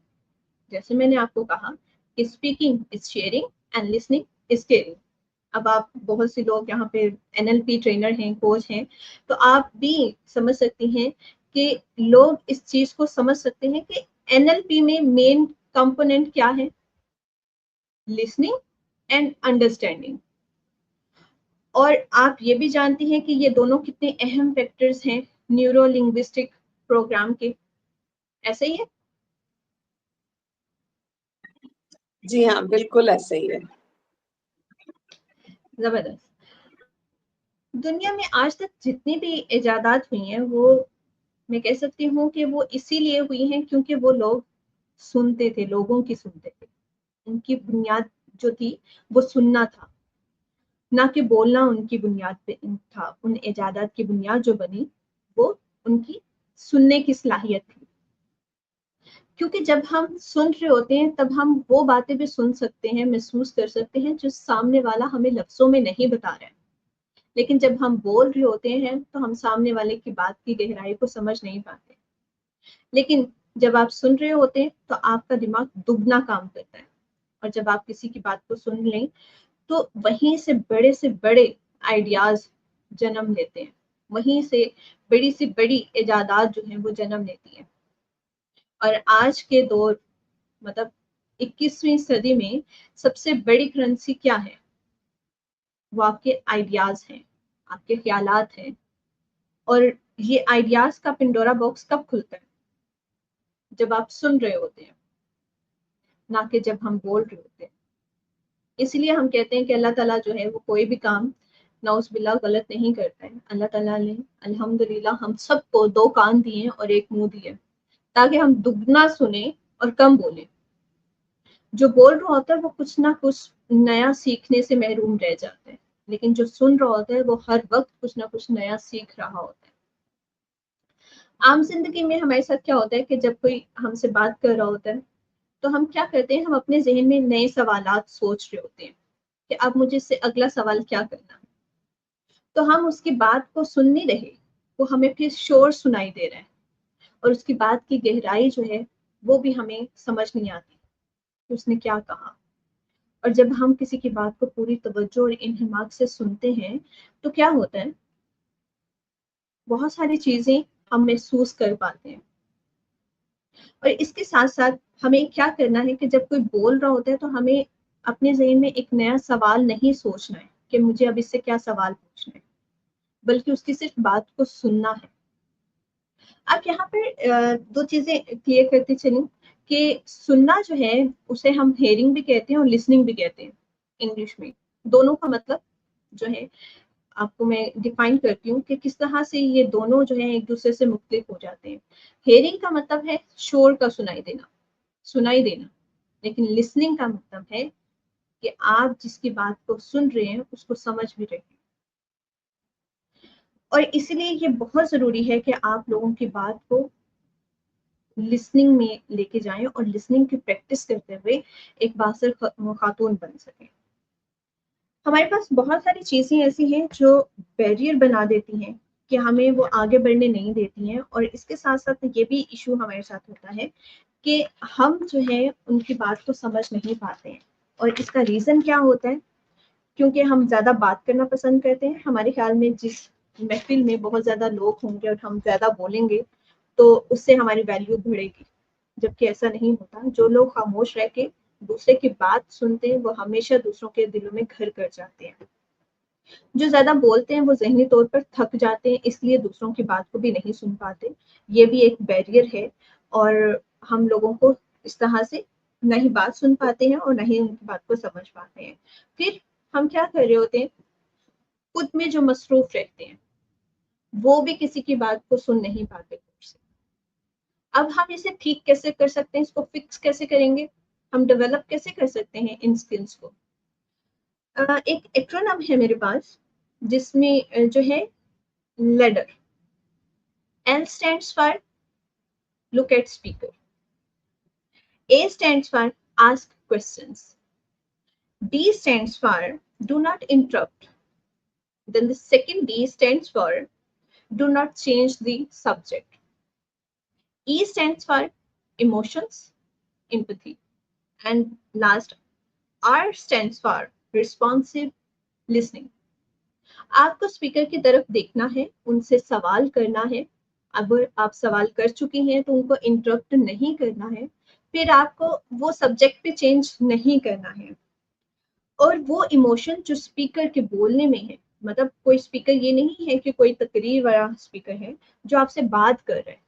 جیسے میں نے آپ کو کہا کہ speaking is sharing and listening is caring. اب آپ بہت سے لوگ یہاں پہ NLP ٹرینر ہیں، کوچ ہیں، تو آپ بھی سمجھ سکتی ہیں کہ لوگ اس چیز کو سمجھ سکتے ہیں کہ NLP میں مین کمپوننٹ کیا ہے؟ Listening and understanding. اور آپ یہ بھی جانتی ہیں کہ یہ دونوں کتنے اہم فیکٹرز ہیں نیورو لنگوسٹک پروگرام کے. ایسے ہی ہے؟ جی ہاں، بالکل ایسے ہی ہے. زبردست. دنیا میں آج تک جتنی بھی ایجادات ہوئی ہیں وہ میں کہہ سکتی ہوں کہ وہ اسی لیے ہوئی ہیں کیونکہ وہ لوگ سنتے تھے، لوگوں کی سنتے تھے. ان کی بنیاد جو تھی وہ سننا تھا، نہ کہ بولنا ان کی بنیاد پہ تھا. ان ایجادات کی بنیاد جو بنی وہ ان کی سننے کی صلاحیت تھی. کیونکہ جب ہم سن رہے ہوتے ہیں تب ہم وہ باتیں بھی سن سکتے ہیں، محسوس کر سکتے ہیں جو سامنے والا ہمیں لفظوں میں نہیں بتا رہا ہے. لیکن جب ہم بول رہے ہوتے ہیں تو ہم سامنے والے کی بات کی گہرائی کو سمجھ نہیں پاتے. لیکن جب آپ سن رہے ہوتے ہیں تو آپ کا دماغ دگنا کام کرتا ہے، اور جب آپ کسی کی بات کو سن لیں تو وہیں سے بڑے آئیڈیاز جنم لیتے ہیں، وہیں سے بڑی ایجادات جو ہیں وہ جنم لیتی ہیں. اور آج کے دور مطلب 21ویں صدی میں سب سے بڑی کرنسی کیا ہے؟ وہ آپ کے آئیڈیاز ہیں، آپ کے خیالات ہیں. اور یہ آئیڈیاز کا پنڈورا باکس کب کھلتا ہے؟ جب آپ سن رہے ہوتے ہیں، نہ کہ جب ہم بول رہے ہوتے ہیں. اس لیے ہم کہتے ہیں کہ اللہ تعالیٰ جو ہے وہ کوئی بھی کام نعوذ باللہ غلط نہیں کرتا ہے. اللہ تعالیٰ نے الحمدللہ ہم سب کو 2 کان دیے ہیں اور 1 منہ دیے تاکہ ہم دگنا سنیں اور کم بولیں. جو بول رہا ہوتا ہے وہ کچھ نہ کچھ نیا سیکھنے سے محروم رہ جاتا ہے، لیکن جو سن رہا ہوتا ہے وہ ہر وقت کچھ نہ کچھ نیا سیکھ رہا ہوتا ہے. عام زندگی میں ہمارے ساتھ کیا ہوتا ہے کہ جب کوئی ہم سے بات کر رہا ہوتا ہے تو ہم کیا کرتے ہیں، ہم اپنے ذہن میں نئے سوالات سوچ رہے ہوتے ہیں کہ اب مجھے اس سے اگلا سوال کیا کرنا ہے. تو ہم اس کی بات کو سن نہیں رہے، وہ ہمیں پھر شور سنائی دے رہا ہے، اور اس کی بات کی گہرائی جو ہے وہ بھی ہمیں سمجھ نہیں آتی کہ اس نے کیا کہا. اور جب ہم کسی کی بات کو پوری توجہ اور انہماک سے سنتے ہیں تو کیا ہوتا ہے، بہت ساری چیزیں ہم محسوس کر پاتے ہیں. اور اس کے ساتھ ساتھ ہمیں کیا کرنا ہے کہ جب کوئی بول رہا ہوتا ہے تو ہمیں اپنے ذہن میں ایک نیا سوال نہیں سوچنا ہے کہ مجھے اب اس سے کیا سوال پوچھنا ہے، بلکہ اس کی صرف بات کو سننا ہے. اب یہاں پر دو چیزیں کلیئر کرتے چلیں کہ سننا جو ہے اسے ہم ہیئرنگ بھی کہتے ہیں اور لسننگ بھی کہتے ہیں انگلش میں. دونوں کا مطلب جو ہے آپ کو میں ڈیفائن کرتی ہوں کہ کس طرح سے یہ دونوں جو ہیں ایک دوسرے سے مختلف ہو جاتے ہیں. ہیئرنگ کا مطلب ہے شور کا سنائی دینا, لیکن لسننگ کا مطلب ہے کہ آپ جس کی بات کو سن رہے ہیں اس کو سمجھ بھی رہے ہیں. اور اس لیے یہ بہت ضروری ہے کہ آپ لوگوں کی بات کو لسننگ میں لے کے جائیں اور لسننگ کی پریکٹس کرتے ہوئے ایک بااثر خاتون بن سکیں. ہمارے پاس بہت ساری چیزیں ایسی ہیں جو بیریئر بنا دیتی ہیں کہ ہمیں وہ آگے بڑھنے نہیں دیتی ہیں, اور اس کے ساتھ ساتھ یہ بھی ایشو ہمارے ساتھ ہوتا ہے کہ ہم جو ہے ان کی بات کو سمجھ نہیں پاتے ہیں. اور اس کا ریزن کیا ہوتا ہے؟ کیونکہ ہم زیادہ بات کرنا پسند کرتے ہیں. ہمارے خیال میں جس محفل میں بہت زیادہ لوگ ہوں گے اور ہم زیادہ بولیں گے تو اس سے ہماری ویلیو بڑھے گی, جبکہ ایسا نہیں ہوتا. جو لوگ خاموش رہ کے دوسرے کی بات سنتے ہیں وہ ہمیشہ دوسروں کے دلوں میں گھر کر جاتے ہیں. جو زیادہ بولتے ہیں وہ ذہنی طور پر تھک جاتے ہیں, اس لیے دوسروں کی بات کو بھی نہیں سن پاتے. یہ بھی ایک بیریئر ہے, اور ہم لوگوں کو اس طرح سے نہ ہی بات سن پاتے ہیں اور نہ ہی ان کی بات کو سمجھ پاتے ہیں. پھر ہم کیا کر رہے ہوتے ہیں, خود میں جو مصروف رہتے ہیں وہ بھی کسی کی بات کو سن نہیں پاتے. اب ہم اسے ٹھیک کیسے کر سکتے ہیں, اس کو فکس کیسے کریں گے, ہم ڈیولپ کیسے کر سکتے ہیں ان سکلز کو؟ ایک ایکرونیم ہے میرے پاس جس میں جو ہے leader. L stands for look at speaker. A stands for ask questions. D stands for do not interrupt. Then the second D stands for do not change the subject. E stands for emotions, empathy. And last, R stands for responsive listening. آپ کو speaker کی طرف دیکھنا ہے, ان سے سوال کرنا ہے. اگر آپ سوال کر چکی ہیں تو ان کو انٹرپٹ نہیں کرنا ہے. پھر آپ کو وہ سبجیکٹ پہ چینج نہیں کرنا ہے. اور وہ ایموشن جو اسپیکر کے بولنے میں ہے, مطلب کوئی اسپیکر یہ نہیں ہے کہ کوئی تقریر والا اسپیکر ہے جو آپ سے بات کر رہا ہے.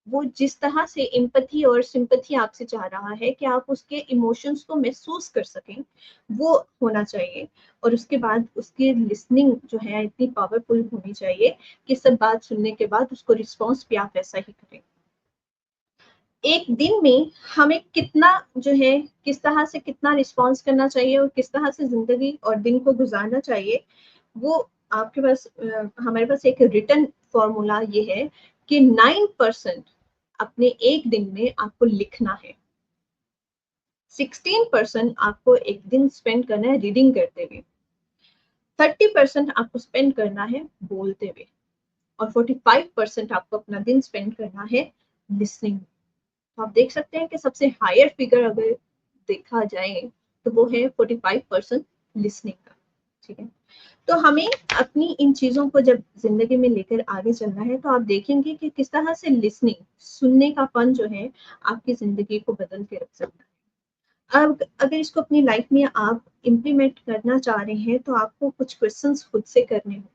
وہ جس طرح سے امپتھی اور سمپتھی آپ سے چاہ رہا ہے کہ آپ اس کے ایموشنز کو محسوس کر سکیں, وہ ہونا چاہیے. اور اس کے بعد اس کی لسننگ جو ہے اتنی پاورفل ہونی چاہیے کہ سب بات سننے کے بعد اس کو رسپانس بھی آپ ایسا ہی کریں. ایک دن میں ہمیں کتنا جو ہے کس طرح سے کتنا رسپانس کرنا چاہیے اور کس طرح سے زندگی اور دن کو گزارنا چاہیے, وہ آپ کے پاس ہمارے پاس ایک ریٹن فارمولا یہ ہے کہ 9% اپنے ایک دن میں آپ کو لکھنا ہے, 16% آپ کو ایک دن اسپینڈ کرنا ہے ریڈنگ کرتے ہوئے, 30% آپ کو اسپینڈ کرنا ہے بولتے ہوئے, اور 45% آپ کو اپنا دن اسپینڈ کرنا ہے لسننگ. تو آپ دیکھ سکتے ہیں کہ سب سے ہائر فگر اگر دیکھا جائے تو وہ ہے 45% لسننگ کا. ٹھیک ہے, تو ہمیں اپنی ان چیزوں کو جب زندگی میں لے کر آگے چلنا ہے تو آپ دیکھیں گے کہ کس طرح سے لسننگ, سننے کا فن جو ہے آپ کی زندگی کو بدل کے رکھ سکتا ہے. اب اگر اس کو اپنی لائف میں آپ امپلیمنٹ کرنا چاہ رہے ہیں تو آپ کو کچھ کویسچنس خود سے کرنے ہوں.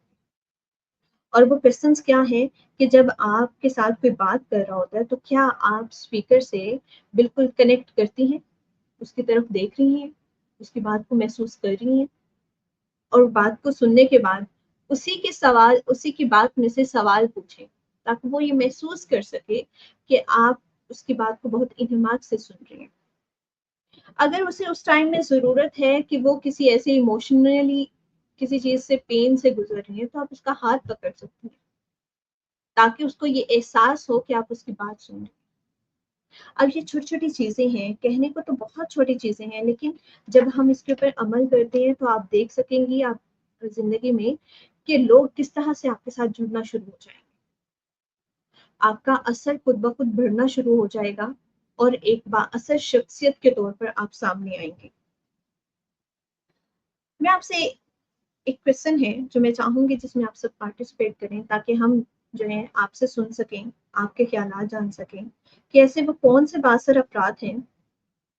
اور وہ کویسچنس کیا ہیں کہ جب آپ کے ساتھ کوئی بات کر رہا ہوتا ہے تو کیا آپ اسپیکر سے بالکل کنیکٹ کرتی ہیں, اس کی طرف دیکھ رہی ہیں, اس کی بات کو محسوس کر رہی ہیں, اور بات کو سننے کے بعد اسی کی بات میں سے سوال پوچھیں تاکہ وہ یہ محسوس کر سکے کہ آپ اس کی بات کو بہت انہماک سے سن رہے ہیں. اگر اسے اس ٹائم میں ضرورت ہے کہ وہ کسی ایسے ایموشنلی کسی چیز سے پین سے گزر رہی ہے تو آپ اس کا ہاتھ پکڑ سکتے ہیں تاکہ اس کو یہ احساس ہو کہ آپ اس کی بات سن رہے ہیں. اب یہ چھوٹی چھوٹی چیزیں ہیں, کہنے کو تو بہت چھوٹی چیزیں ہیں, لیکن جب ہم اس کے اوپر عمل کرتے ہیں تو آپ دیکھ سکیں گی آپ زندگی میں کہ لوگ کس طرح سے آپ کے ساتھ جڑنا شروع ہو جائیں گے. آپ کا اثر خود بخود بڑھنا شروع ہو جائے گا اور ایک با اثر شخصیت کے طور پر آپ سامنے آئیں گے. میں آپ سے ایک کویسچن ہے جو میں چاہوں گی جس میں آپ سب پارٹیسپیٹ کریں تاکہ ہم جو ہے آپ سے سن سکیں, آپ کے خیالات جان سکیں کہ ایسے وہ کون سے بااثر افراد ہیں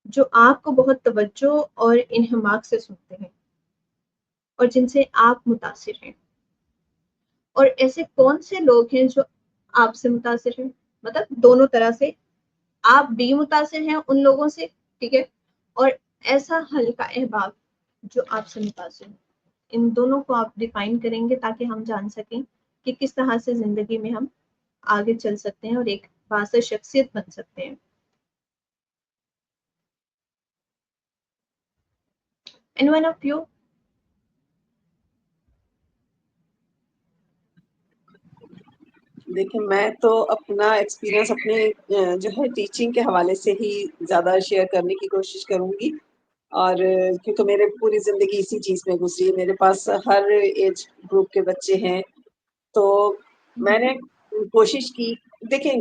جو آپ کو بہت توجہ اور انہماک سے سنتے ہیں اور جن سے آپ متاثر ہیں. اور ایسے کون سے لوگ ہیں جو آپ سے متاثر ہیں، مطلب دونوں طرح سے، آپ بھی متاثر ہیں ان لوگوں سے، ٹھیک ہے، اور ایسا ہلکا احباب جو آپ سے متاثر ہے. ان دونوں کو آپ ڈیفائن کریں گے تاکہ ہم جان سکیں کہ کس طرح سے زندگی میں ہم آگے چل سکتے ہیں اور ایک بااثر شخصیت بن سکتے ہیں. Anyone of you? دیکھیں میں تو اپنا ایکسپیرینس اپنے جو ہے ٹیچنگ کے حوالے سے ہی زیادہ شیئر کرنے کی کوشش کروں گی، اور کیونکہ میرے پوری زندگی اسی چیز میں گزری ہے، میرے پاس ہر ایج گروپ کے بچے ہیں، تو میں نے کوشش کی. دیکھیں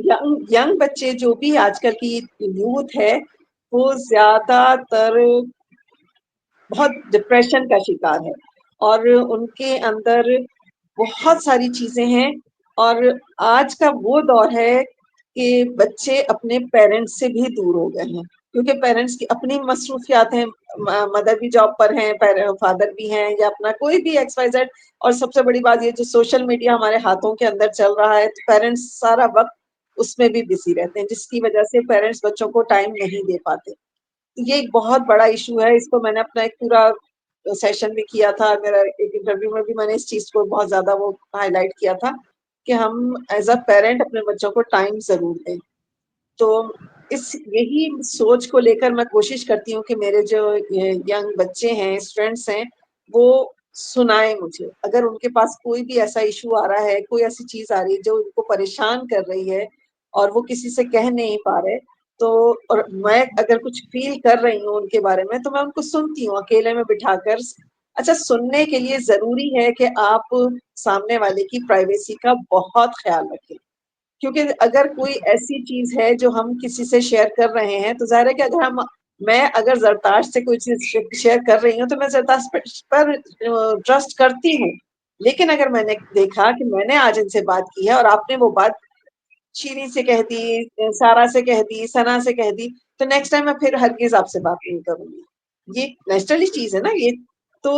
ینگ بچے جو بھی آج کل کی یوتھ ہے وہ زیادہ تر بہت ڈپریشن کا شکار ہے، اور ان کے اندر بہت ساری چیزیں ہیں، اور آج کا وہ دور ہے کہ بچے اپنے پیرنٹس سے بھی دور ہو گئے ہیں، کیونکہ پیرنٹس کی اپنی مصروفیات ہیں، مدر بھی جاب پر ہیں، فادر بھی ہیں، یا اپنا کوئی بھی ایکس وائی زیڈ. اور سب سے بڑی بات یہ جو سوشل میڈیا ہمارے ہاتھوں کے اندر چل رہا ہے، تو پیرنٹس سارا وقت اس میں بھی بزی رہتے ہیں، جس کی وجہ سے پیرنٹس بچوں کو ٹائم نہیں دے پاتے. یہ ایک بہت بڑا ایشو ہے، اس کو میں نے اپنا ایک پورا سیشن بھی کیا تھا، میرا ایک انٹرویو میں بھی میں نے اس چیز کو بہت زیادہ وہ ہائی لائٹ کیا تھا کہ ہم ایز اے پیرنٹ اپنے بچوں کو ٹائم ضرور دیں. تو یہی سوچ کو لے کر میں کوشش کرتی ہوں کہ میرے جو ینگ بچے ہیں، اسٹوڈینٹس ہیں، وہ سنائیں مجھے. اگر ان کے پاس کوئی بھی ایسا ایشو آ رہا ہے، کوئی ایسی چیز آ رہی ہے جو ان کو پریشان کر رہی ہے اور وہ کسی سے کہہ نہیں پا رہے، تو اور میں اگر کچھ فیل کر رہی ہوں ان کے بارے میں، تو میں ان کو سنتی ہوں اکیلے میں بٹھا کر. اچھا، سننے کے لیے ضروری ہے کہ آپ سامنے والے کی پرائیویسی کا بہت خیال رکھیں، کیونکہ اگر کوئی ایسی چیز ہے جو ہم کسی سے شیئر کر رہے ہیں، تو ظاہر ہے کہ میں اگر زرتاش سے کوئی چیز شیئر کر رہی ہوں تو میں زرتاش پر ٹرسٹ کرتی ہوں، لیکن اگر میں نے دیکھا کہ میں نے آج ان سے بات کی ہے اور آپ نے وہ بات شیریں سے کہہ دی، سارا سے کہہ دی، ثنا سے کہہ دی، تو نیکسٹ ٹائم میں پھر ہرگز آپ سے بات نہیں کروں گی. یہ نیچرلی چیز ہے نا یہ. تو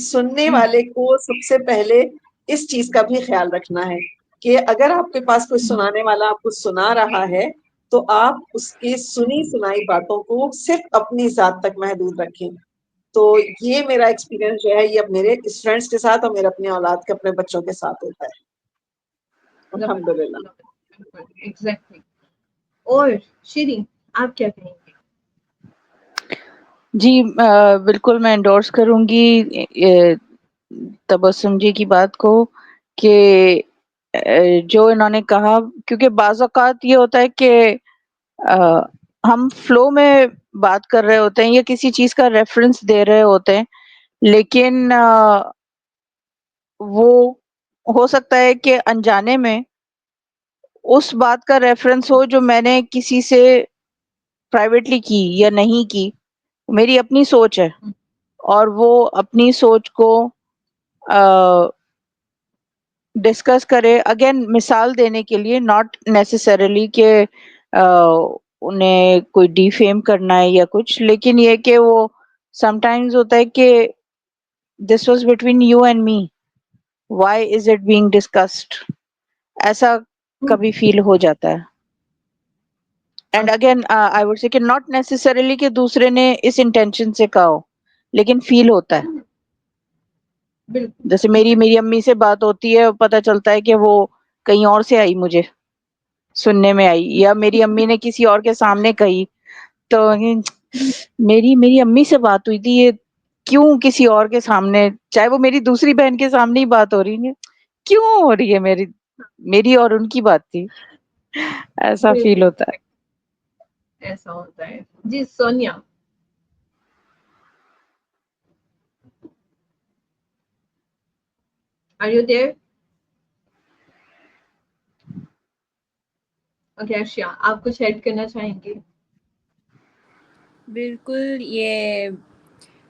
سننے والے کو سب سے پہلے اس چیز کا بھی خیال رکھنا ہے کہ اگر آپ کے پاس کوئی سنانے والا آپ کو سنا رہا ہے، تو آپ اس کی سنی سنائی باتوں کو صرف اپنی ذات تک محدود رکھیں. تو یہ میرا ایکسپیرینس جو ہے یہ اب میرے اسٹوڈینٹس کے ساتھ اور میرے اپنے اولاد کے اپنے بچوں کے ساتھ ہوتا ہے، الحمدللہ. ایگزیکٹلی. اور شیریں آپ کیا کہیں گے؟ جی بالکل میں انڈورس کروں گی تبسم جی کی بات کو، کہ جو انہوں نے کہا، کیونکہ بعض اوقات یہ ہوتا ہے کہ ہم فلو میں بات کر رہے ہوتے ہیں یا کسی چیز کا ریفرنس دے رہے ہوتے ہیں، لیکن وہ ہو سکتا ہے کہ انجانے میں اس بات کا ریفرنس ہو جو میں نے کسی سے پرائیویٹلی کی یا نہیں کی. میری اپنی سوچ ہے اور وہ اپنی سوچ کو ڈسکس کرے. اگین مثال دینے کے لیے، ناٹ نیسیسریلی کہ انہیں کوئی ڈی فیم کرنا ہے یا کچھ، لیکن یہ کہ وہ سم ٹائمز ہوتا ہے کہ this was between you and me, why is it being discussed, ایسا کبھی فیل ہو جاتا ہے. And again I would say کہ ناٹ نیسیسریلی کہ دوسرے نے اس انٹینشن سے کہا ہو، لیکن فیل ہوتا ہے. جیسے میری امی سے بات ہوتی ہے، پتہ چلتا ہے کہ وہ کہیں اور سے آئی، مجھے سننے میں آئی، یا میری امی نے کسی اور کے سامنے کہی، تو میری امی سے بات ہوئی تھی، یہ کیوں کسی اور کے سامنے، چاہے وہ میری دوسری بہن کے سامنے ہی بات ہو رہی ہے، کیوں ہو رہی ہے میری اور ان کی بات تھی. ایسا فیل ہوتا ہے. ایسا ہوتا ہے. جی Sonia. Are you there? Okay Arshia, آپ کچھ ایڈ کرنا چاہیں گے؟ بالکل، یہ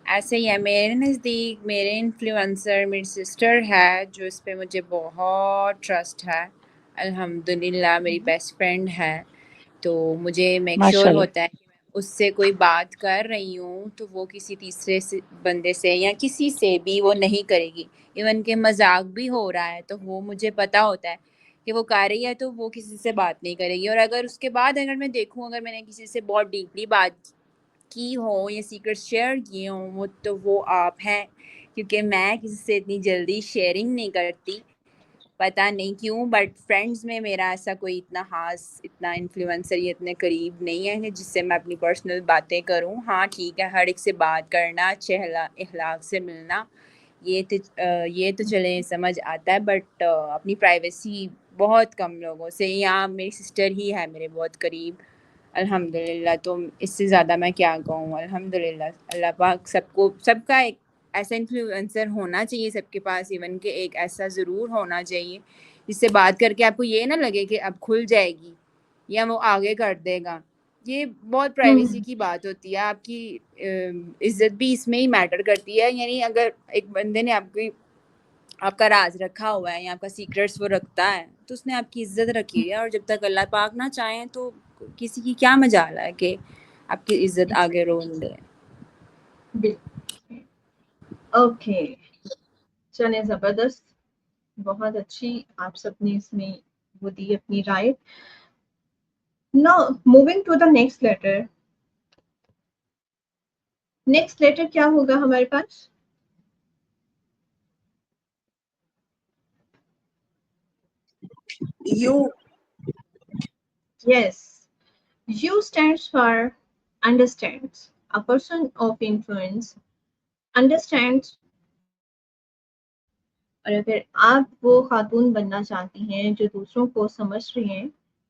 ایسے ہی ہے. میرے نزدیک میرے انفلوئنسر میری سسٹر ہے، جو اس پہ مجھے بہت ٹرسٹ ہے. الحمدللہ میری بیسٹ فرینڈ ہے، تو مجھے میک ماشاء شیور اللہ. ہوتا ہے کہ میں اس سے کوئی بات کر رہی ہوں تو وہ کسی تیسرے بندے سے یا کسی سے بھی وہ نہیں کرے گی. ایون کہ مذاق بھی ہو رہا ہے تو وہ مجھے پتا ہوتا ہے کہ وہ کر رہی ہے تو وہ کسی سے بات نہیں کرے گی. اور اگر اس کے بعد اگر میں دیکھوں اگر میں نے کسی سے بہت ڈیپلی بات کی ہو یا سیکرٹ شیئر کیے ہوں تو وہ آپ ہیں, کیونکہ میں کسی سے اتنی جلدی شیئرنگ نہیں کرتی, پتہ نہیں کیوں, بٹ فرینڈز میں میرا ایسا کوئی اتنا خاص اتنا انفلوئنسر یا اتنے قریب نہیں ہے جس سے میں اپنی پرسنل باتیں کروں. ہاں ٹھیک ہے, ہر ایک سے بات کرنا, اچھے اخلاق سے ملنا, یہ تو چلیں سمجھ آتا ہے, بٹ اپنی پرائیویسی بہت کم لوگوں سے, یا میری سسٹر ہی ہے میرے بہت قریب الحمدللہ, تو اس سے زیادہ میں کیا کہوں. الحمدللہ اللہ پاک سب کا ایک ایسا انفلوئنسر ہونا چاہیے سب کے پاس, ایون کہ ایک ایسا ضرور ہونا چاہیے جس سے بات کر کے آپ کو یہ نہ لگے کہ اب کھل جائے گی یا وہ آگے کر دے گا. یہ بہت پرائیویسی کی بات ہوتی ہے, آپ کی عزت بھی اس میں ہی میٹر کرتی ہے. یعنی اگر ایک بندے نے آپ کا راز رکھا ہوا ہے یا آپ کا سیکرٹس وہ رکھتا ہے تو اس نے آپ کی عزت رکھی ہے, اور جب تک اللہ پاک نہ چاہیں تو کسی کی کیا مجال ہے کہ آپ کی عزت آگے رون دے. اوکے, چلیں زبردست, بہت اچھی آپ سب نے اس میں وہ دی اپنی رائے. Now moving to the next letter. Next letter کیا ہوگا ہمارے پاس؟ U. Yes. U stands for understands. A person of influence understands. اور اگر آپ وہ خاتون بننا چاہتی ہیں جو دوسروں کو سمجھ رہی ہیں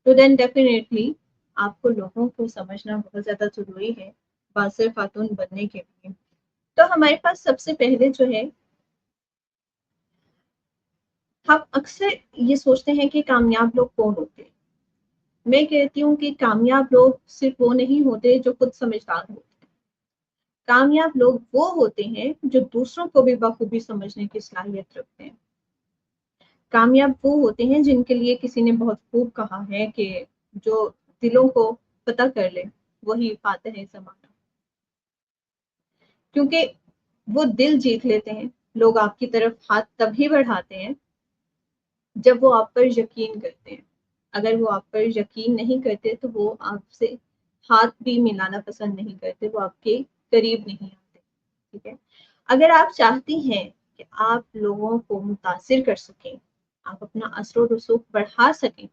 تو دین ڈیفینیٹلی آپ کو لوگوں کو سمجھنا بہت زیادہ ضروری ہے باصر خاتون بننے کے لیے. تو ہمارے پاس سب سے پہلے جو ہے, ہم اکثر یہ سوچتے ہیں کہ کامیاب لوگ کون ہوتے ہیں. میں کہتی ہوں کہ کامیاب لوگ صرف وہ نہیں ہوتے جو خود سمجھدار ہوتے ہیں. کامیاب لوگ وہ ہوتے ہیں جو دوسروں کو بھی بخوبی سمجھنے کی صلاحیت رکھتے ہیں. کامیاب وہ ہوتے ہیں جن کے لیے کسی نے بہت خوب کہا ہے کہ جو دلوں کو پتہ کر لے وہی فاتح زمانہ. کیونکہ وہ دل جیت لیتے ہیں. لوگ آپ کی طرف ہاتھ تبھی بڑھاتے ہیں جب وہ آپ پر یقین کرتے ہیں. اگر وہ آپ پر یقین نہیں کرتے تو وہ آپ سے ہاتھ بھی ملانا پسند نہیں کرتے, وہ آپ کے قریب نہیں آتے. ٹھیک ہے, اگر آپ چاہتی ہیں کہ آپ لوگوں کو متاثر کر سکیں, آپ اپنا اثر و رسوخ بڑھا سکیں,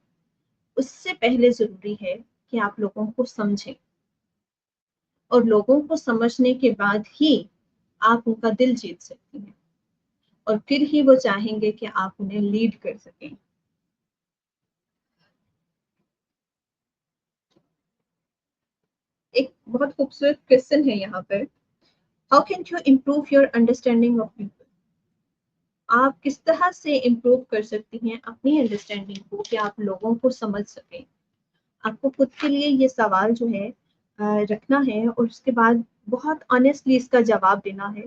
اس سے پہلے ضروری ہے کہ آپ لوگوں کو سمجھیں, اور لوگوں کو سمجھنے کے بعد ہی آپ ان کا دل جیت سکتی ہیں, اور پھر ہی وہ چاہیں گے کہ آپ انہیں لیڈ کر سکیں. ایک بہت خوبصورت کوسچن ہے یہاں پر, how can you improve your understanding of people. آپ کس طرح سے امپروو کر سکتی ہیں اپنی انڈرسٹینڈنگ کو کہ آپ لوگوں کو سمجھ سکیں. آپ کو خود کے لیے یہ سوال جو ہے رکھنا ہے, اور اس کے بعد بہت آنیسٹلی اس کا جواب دینا ہے,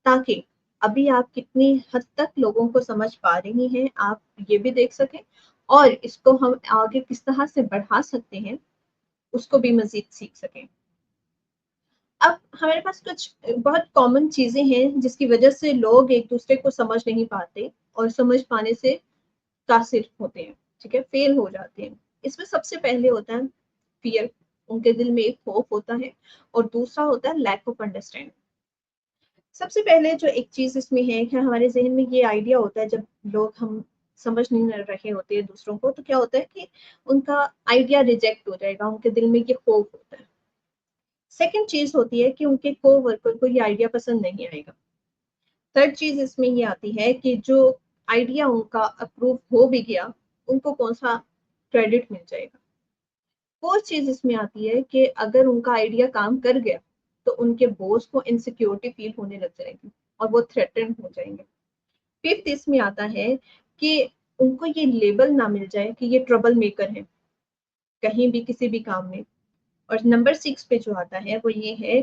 تاکہ ابھی آپ کتنی حد تک لوگوں کو سمجھ پا رہی ہیں آپ یہ بھی دیکھ سکیں, اور اس کو ہم آگے کس طرح سے بڑھا سکتے ہیں اس کو بھی مزید سیکھ سکیں. اب ہمارے پاس کچھ بہت کامن چیزیں ہیں جس کی وجہ سے لوگ ایک دوسرے کو سمجھ نہیں پاتے اور سمجھ پانے سے قاصر ہوتے ہیں. ٹھیک ہے, فیل ہو جاتے ہیں. اس میں سب سے پہلے ہوتا ہے فیئر. ان کے دل میں ایک خوف ہوتا ہے, اور دوسرا ہوتا ہے لیک آف انڈرسٹینڈنگ. سب سے پہلے جو ایک چیز اس میں ہے کہ ہمارے ذہن میں یہ آئیڈیا ہوتا ہے, جب لوگ ہم سمجھ نہیں رہے ہوتے دوسروں کو, تو کیا ہوتا ہے کہ ان کا آئیڈیا ریجیکٹ ہو جائے گا. ان کے دل میں یہ خوف ہوتا ہے. سیکنڈ چیز ہوتی ہے کہ ان کے کو ورکر کو یہ آئیڈیا پسند نہیں آئے گا. تھرڈ چیز اس میں یہ آتی ہے کہ جو آئیڈیا ان کا اپروو ہو بھی گیا ان کو کون سا کریڈٹ مل جائے گا. فورتھ چیز اس میں آتی ہے کہ اگر ان کا آئیڈیا کام کر گیا تو ان کے بوس کو انسیکیورٹی فیل ہونے لگ جائے گی اور وہ تھریٹن ہو جائیں گے. ففتھ اس میں آتا ہے کہ ان کو یہ لیبل نہ مل جائے کہ یہ ٹربل میکر ہے کہیں بھی کسی بھی کام میں. اور نمبر 6 پہ جو آتا ہے وہ یہ ہے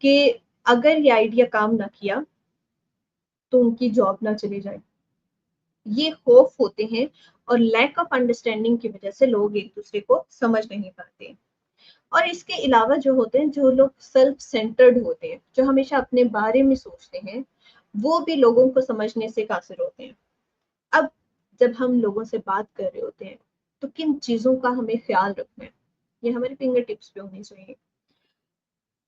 کہ اگر یہ آئیڈیا کام نہ کیا تو ان کی جاب نہ چلی جائے. یہ خوف ہوتے ہیں, اور لیک آف انڈرسٹینڈنگ کی وجہ سے لوگ ایک دوسرے کو سمجھ نہیں پاتے. اور اس کے علاوہ جو ہوتے ہیں جو لوگ سیلف سینٹرڈ ہوتے ہیں، جو ہمیشہ اپنے بارے میں سوچتے ہیں، وہ بھی لوگوں کو سمجھنے سے قاصر ہوتے ہیں۔ اب جب ہم لوگوں سے بات کر رہے ہوتے ہیں تو کن چیزوں کا ہمیں خیال رکھنا ہے، یہ ہمارے فنگر ٹپس پہ ہونی چاہیے۔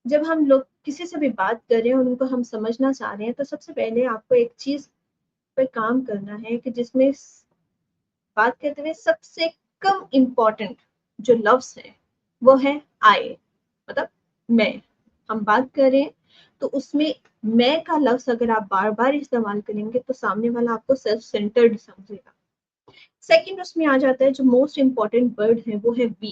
جب ہم لوگ کسی سے بھی بات کر رہے ہیں اور ان کو ہم سمجھنا چاہ رہے ہیں تو سب سے پہلے آپ کو ایک چیز پر کام کرنا ہے کہ جس میں بات کرتے ہوئے سب سے کم امپورٹنٹ جو لفظ ہے وہ ہے آئی، مطلب میں۔ ہم بات کر رہے ہیں تو اس میں میں کا لفظ اگر آپ بار بار استعمال کریں گے تو سامنے والا آپ کو سیلف سینٹرڈ سمجھے گا۔ سیکنڈ اس میں آ جاتا ہے جو موسٹ امپورٹنٹ ورڈ ہے وہ ہے وی۔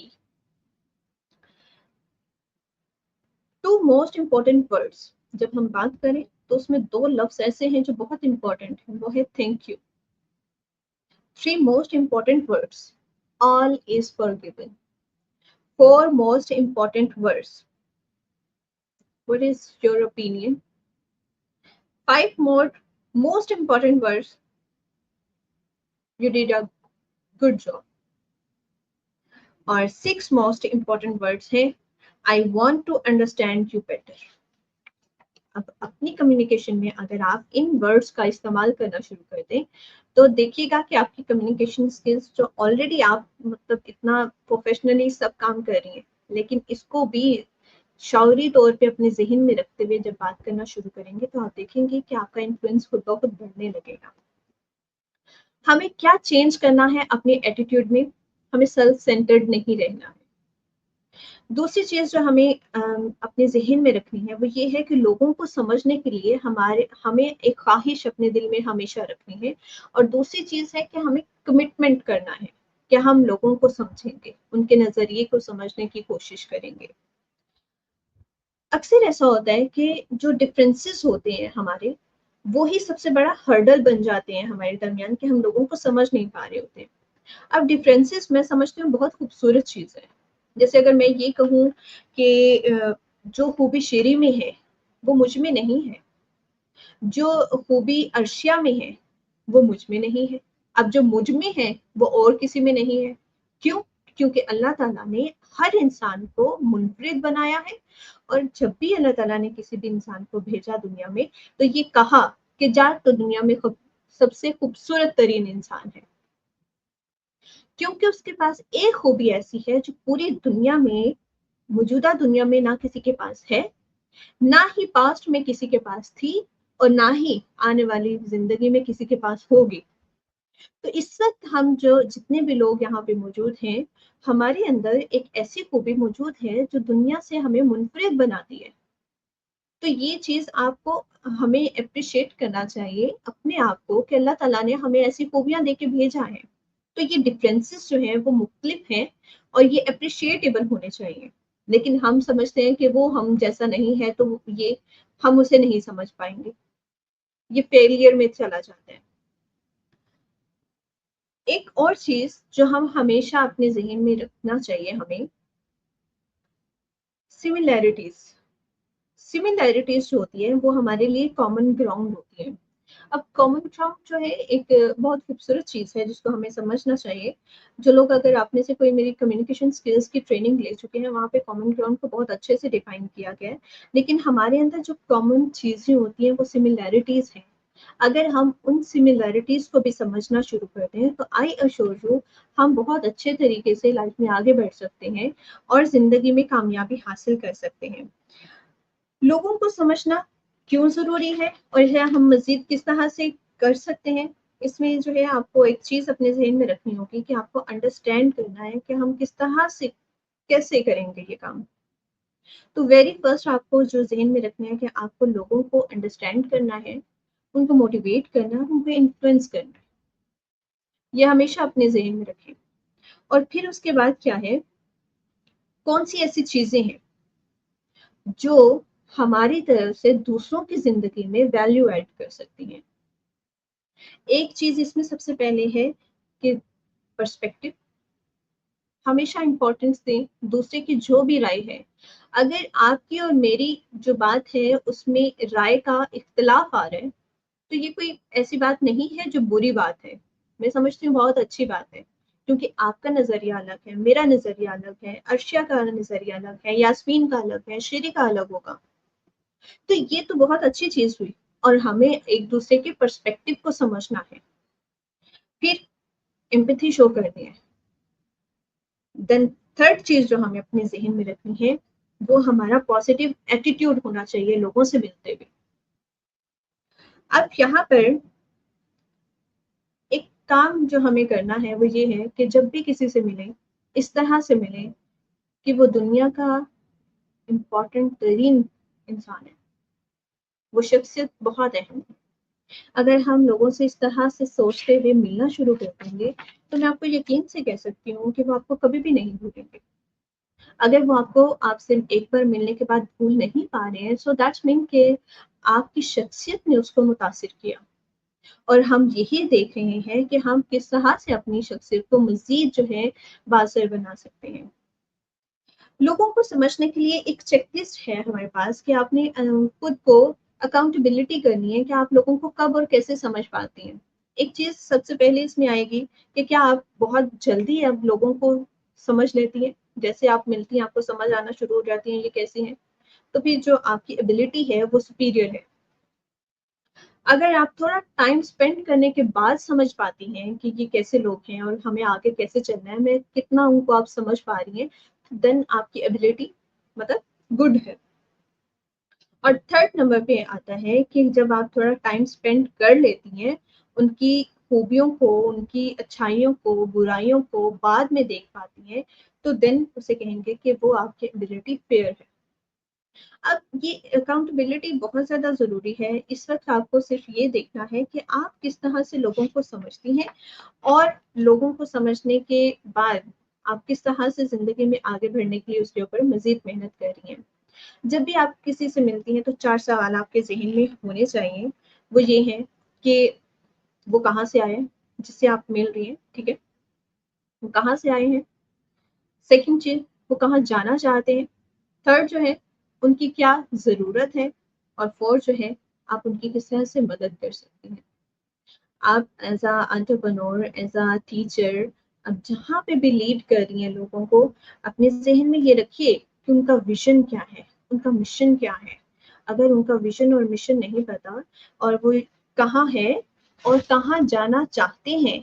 ٹو موسٹ امپورٹنٹ ورڈس جب ہم بات کریں تو اس میں دو لفظ ایسے ہیں جو بہت امپورٹنٹ ہیں، وہ ہے thank you. Three most important words, all is forgiven۔ Four most important words, what is your opinion? Five more most important words, you did a good job۔ اور six most important words ہیں I want to understand you better۔ اب اپنی communication میں اگر آپ ان words کا استعمال کرنا شروع کر دیں تو دیکھیے گا کہ آپ کی کمیونیکیشن سکلز جو آلریڈی آپ مطلب اتنا پروفیشنلی سب کام کر رہی ہیں، لیکن اس کو بھی شعوری طور پہ اپنے ذہن میں رکھتے ہوئے جب بات کرنا شروع کریں گے تو آپ دیکھیں گے کہ آپ کا انفلوئنس خود بخود بڑھنے لگے گا۔ ہمیں کیا چینج کرنا ہے اپنے ایٹیٹیوڈ میں؟ ہمیں سیلف سینٹرڈ نہیں رہنا ہے۔ دوسری چیز جو ہمیں اپنے ذہن میں رکھنی ہے وہ یہ ہے کہ لوگوں کو سمجھنے کے لیے ہمیں ایک خواہش اپنے دل میں ہمیشہ رکھنی ہے، اور دوسری چیز ہے کہ ہمیں کمٹمنٹ کرنا ہے کہ ہم لوگوں کو سمجھیں گے، ان کے نظریے کو سمجھنے کی کوشش کریں گے۔ اکثر ایسا ہوتا ہے کہ جو ڈفرینسز ہوتے ہیں ہمارے، وہی سب سے بڑا ہرڈل بن جاتے ہیں ہمارے درمیان کہ ہم لوگوں کو سمجھ نہیں پا رہے ہوتے ہیں۔ اب ڈفرینسز میں سمجھتی ہوں بہت خوبصورت چیز ہے۔ جیسے اگر میں یہ کہوں کہ جو خوبی شیری میں ہے وہ مجھ میں نہیں ہے، جو خوبی ارشیا میں ہے وہ مجھ میں نہیں ہے، اب جو مجھ میں ہے وہ اور کسی میں نہیں ہے۔ کیوں؟ کیونکہ اللہ تعالیٰ نے ہر انسان کو منفرد بنایا ہے، اور جب بھی اللہ تعالیٰ نے کسی بھی انسان کو بھیجا دنیا میں تو یہ کہا کہ جا تو دنیا میں سب سے خوبصورت ترین انسان ہے، کیونکہ اس کے پاس ایک خوبی ایسی ہے جو پوری دنیا میں، موجودہ دنیا میں نہ کسی کے پاس ہے، نہ ہی پاسٹ میں کسی کے پاس تھی، اور نہ ہی آنے والی زندگی میں کسی کے پاس ہوگی۔ تو اس وقت ہم جو جتنے بھی لوگ یہاں پہ موجود ہیں، ہمارے اندر ایک ایسی خوبی موجود ہے جو دنیا سے ہمیں منفرد بناتی ہے۔ تو یہ چیز آپ کو ہمیں اپریشیٹ کرنا چاہیے اپنے آپ کو کہ اللہ تعالیٰ نے ہمیں ایسی خوبیاں دے کے بھیجا ہے۔ تو یہ ڈفرینسز جو ہیں وہ مختلف ہیں اور یہ اپریشیٹیبل ہونے چاہیے، لیکن ہم سمجھتے ہیں کہ وہ ہم جیسا نہیں ہے تو یہ ہم اسے نہیں سمجھ پائیں گے، یہ فیلئر میں چلا جاتا ہے۔ ایک اور چیز جو ہم ہمیشہ اپنے ذہن میں رکھنا چاہیے ہمیں، سملیرٹیز جو ہوتی ہے وہ ہمارے لیے کامن گراؤنڈ ہوتی ہے۔ اب کامن گراؤنڈ جو ہے ایک بہت خوبصورت چیز ہے جس کو ہمیں سمجھنا چاہیے۔ جو لوگ، اگر آپ میں سے کوئی میری کمیونیکیشن سکلز کی ٹریننگ لے چکے ہیں، وہاں پہ کامن گراؤنڈ کو بہت اچھے سے ڈیفائن کیا گیا ہے، لیکن ہمارے اندر جو کامن چیزیں ہوتی ہیں وہ سملیرٹیز ہیں۔ اگر ہم ان سملیرٹیز کو بھی سمجھنا شروع کرتے ہیں تو آئی ایشور یو ہم بہت اچھے طریقے سے لائف میں آگے بڑھ سکتے ہیں اور زندگی میں کامیابی حاصل کر سکتے ہیں۔ لوگوں کو سمجھنا کیوں ضروری ہے اور ہم مزید کس طرح سے کر سکتے ہیں، اس میں جو ہے آپ کو ایک چیز اپنے ذہن میں رکھنی ہوگی کہ آپ کو انڈرسٹینڈ کرنا ہے کہ ہم کس طرح سے کیسے کریں گے یہ کام۔ تو ویری فرسٹ آپ کو جو ذہن میں رکھنا ہے کہ آپ کو لوگوں کو انڈرسٹینڈ کرنا ہے، ان کو موٹیویٹ کرنا ہے، ان کو انفلوئنس کرنا ہے، یہ ہمیشہ اپنے ذہن میں رکھیں۔ اور پھر اس کے بعد کیا ہے، کون سی ایسی چیزیں ہیں جو ہماری طرف سے دوسروں کی زندگی میں ویلیو ایڈ کر سکتی ہیں۔ ایک چیز اس میں سب سے پہلے ہے کہ پرسپیکٹو، ہمیشہ امپورٹنس دیں دوسرے کی جو بھی رائے ہے۔ اگر آپ کی اور میری جو بات ہے اس میں رائے کا اختلاف آ رہا ہے تو یہ کوئی ایسی بات نہیں ہے جو بری بات ہے، میں سمجھتی ہوں بہت اچھی بات ہے کیونکہ آپ کا نظریہ الگ ہے، میرا نظریہ الگ ہے، ارشیا کا نظریہ الگ ہے، یاسمین کا الگ ہے، شیری کا الگ ہوگا. تو یہ تو بہت اچھی چیز ہوئی، اور ہمیں ایک دوسرے کے پرسپیکٹو کو سمجھنا ہے، پھر امپیتھی شو کرنی ہے. دین تھرڈ چیز جو ہمیں اپنے ذہن میں رکھنی ہے وہ ہمارا پازیٹیو ایٹیٹیوڈ ہونا چاہیے لوگوں سے ملتے ہوئے. اب یہاں پر ایک کام جو ہمیں کرنا ہے وہ یہ ہے کہ جب بھی کسی سے ملیں اس طرح سے ملیں کہ وہ دنیا کا امپورٹنٹ ترین انسان ہے، وہ شخصیت بہت اہم ہے. اگر ہم لوگوں سے اس طرح سے سوچتے ہوئے ملنا شروع کر دیں گے تو میں آپ کو یقین سے کہہ سکتی ہوں کہ وہ آپ کو کبھی بھی نہیں بھولیں گے. اگر وہ آپ سے ایک بار ملنے کے بعد بھول نہیں پا رہے ہیں، سو دیٹس مین کہ آپ کی شخصیت نے اس کو متاثر کیا. اور ہم یہی دیکھ رہے ہیں کہ ہم کس طرح سے اپنی شخصیت کو مزید جو ہے بااثر بنا سکتے ہیں. لوگوں کو سمجھنے کے لیے ایک چیک لسٹ ہے ہمارے پاس کہ آپ نے خود کو اکاؤنٹیبلٹی کرنی ہے کہ آپ لوگوں کو کب اور کیسے سمجھ پاتی ہیں. ایک چیز سب سے پہلے اس میں آئے گی کہ کیا آپ بہت جلدی اب لوگوں کو سمجھ لیتی ہیں، جیسے آپ ملتی ہیں آپ کو سمجھ آنا شروع ہو جاتی ہیں یہ کیسی ہیں. تو پھر جو آپ کی ایبلٹی ہے وہ سپیریئر ہے. اگر آپ تھوڑا ٹائم اسپینڈ کرنے کے بعد سمجھ پاتی ہیں کہ یہ کیسے لوگ ہیں اور ہمیں آگے کیسے چلنا ہے، میں کتنا ان کو آپ سمجھ پا رہی ہیں، دین آپ کی ایبلٹی مطلب گڈ ہے. اور تھرڈ نمبر پہ آتا ہے کہ جب آپ تھوڑا ٹائم اسپینڈ کر لیتی ہیں، ان کی خوبیوں کو، ان کی اچھائیوں کو، برائیوں کو بعد میں دیکھ پاتی ہیں، تو دین اسے کہیں گے کہ وہ آپ کی ایبلٹی فیئر ہے. اب یہ اکاؤنٹیبلٹی بہت زیادہ ضروری ہے. اس وقت آپ کو صرف یہ دیکھنا ہے کہ آپ کس طرح سے لوگوں کو سمجھتی ہیں، اور لوگوں کو سمجھنے کے بعد آپ کس طرح سے زندگی میں آگے بڑھنے کے لیے اس کے اوپر مزید محنت کر رہی ہیں. جب بھی آپ کسی سے ملتی ہیں تو 4 سوال آپ کے ذہن میں ہونے چاہیے. وہ یہ ہے کہ وہ کہاں سے آئے ہیں جس سے آپ مل رہی ہیں، ٹھیک ہے، وہ کہاں سے آئے ہیں. سیکنڈ چیز، وہ کہاں جانا چاہتے ہیں. تھرڈ جو ہے، ان کی کیا ضرورت ہے. اور فورتھ جو ہے، آپ ان کی کس طرح سے مدد کر سکتی ہیں. آپ as a entrepreneur, as a teacher, اب جہاں پہ بھی لیڈ کر رہی ہیں لوگوں کو، اپنے ذہن میں یہ رکھیے کہ ان کا ویژن کیا ہے، ان کا مشن کیا ہے. اگر ان کا ویژن اور مشن نہیں پتا اور وہ کہاں ہے اور کہاں جانا چاہتے ہیں،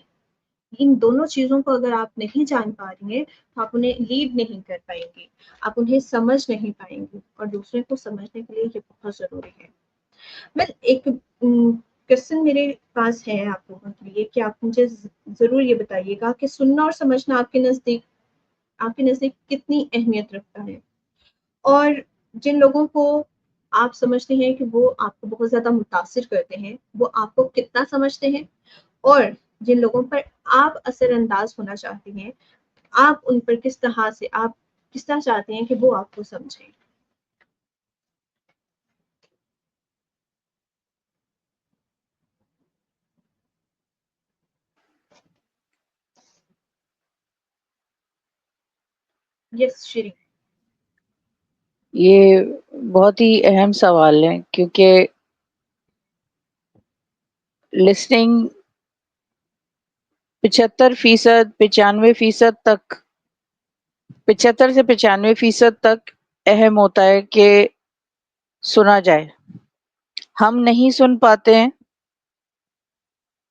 ان دونوں چیزوں کو اگر آپ نہیں جان پا رہی ہیں تو آپ انہیں لیڈ نہیں کر پائیں گے، آپ انہیں سمجھ نہیں پائیں گے. اور دوسرے کو سمجھنے کے لیے یہ بہت ضروری ہے. ایک کوشچن میرے پاس ہے آپ لوگوں کے لیے کہ آپ مجھے ضرور یہ بتائیے گا کہ سننا اور سمجھنا آپ کے نزدیک کتنی اہمیت رکھتا ہے. اور جن لوگوں کو آپ سمجھتے ہیں کہ وہ آپ کو بہت زیادہ متاثر کرتے ہیں، وہ آپ کو کتنا سمجھتے ہیں. اور جن لوگوں پر آپ اثر انداز ہونا چاہتے ہیں، آپ ان پر کس طرح چاہتے ہیں کہ وہ آپ کو سمجھیں. یس شری. یہ بہت ہی اہم سوال ہے، کیونکہ لسننگ 75% 95% تک 75 سے 95% تک اہم ہوتا ہے کہ سنا جائے. ہم نہیں سن پاتے ہیں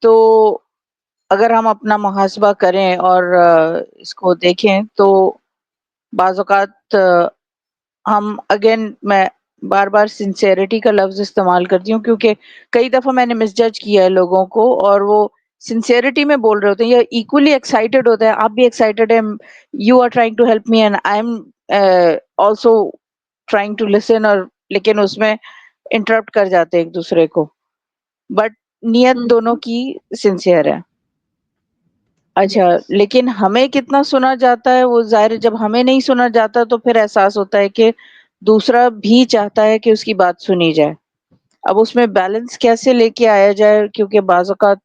تو اگر ہم اپنا محاسبہ کریں اور اس کو دیکھیں تو بعض اوقات ہم میں بار بار سنسیئرٹی کا لفظ استعمال کرتی ہوں، کیونکہ کئی دفعہ میں نے مس جج کیا ہے لوگوں کو، اور وہ سنسیئرٹی میں بول رہے ہوتے ہیں یا ایکولی ایکسائٹیڈ ہوتے ہیں. آپ بھی ایکسائٹیڈ ہیں، you are trying to help me and I am also trying to listen, اور لیکن اس میں انٹرپٹ کر جاتے ہیں ایک دوسرے کو، بٹ نیت دونوں کی سنسیئر ہے. اچھا، Yes. لیکن ہمیں کتنا سنا جاتا ہے وہ ظاہر ہے. جب ہمیں نہیں سنا جاتا تو پھر احساس ہوتا ہے کہ دوسرا بھی چاہتا ہے کہ اس کی بات سنی جائے. اب اس میں بیلنس کیسے لے کے آیا جائے، کیونکہ بعض اوقات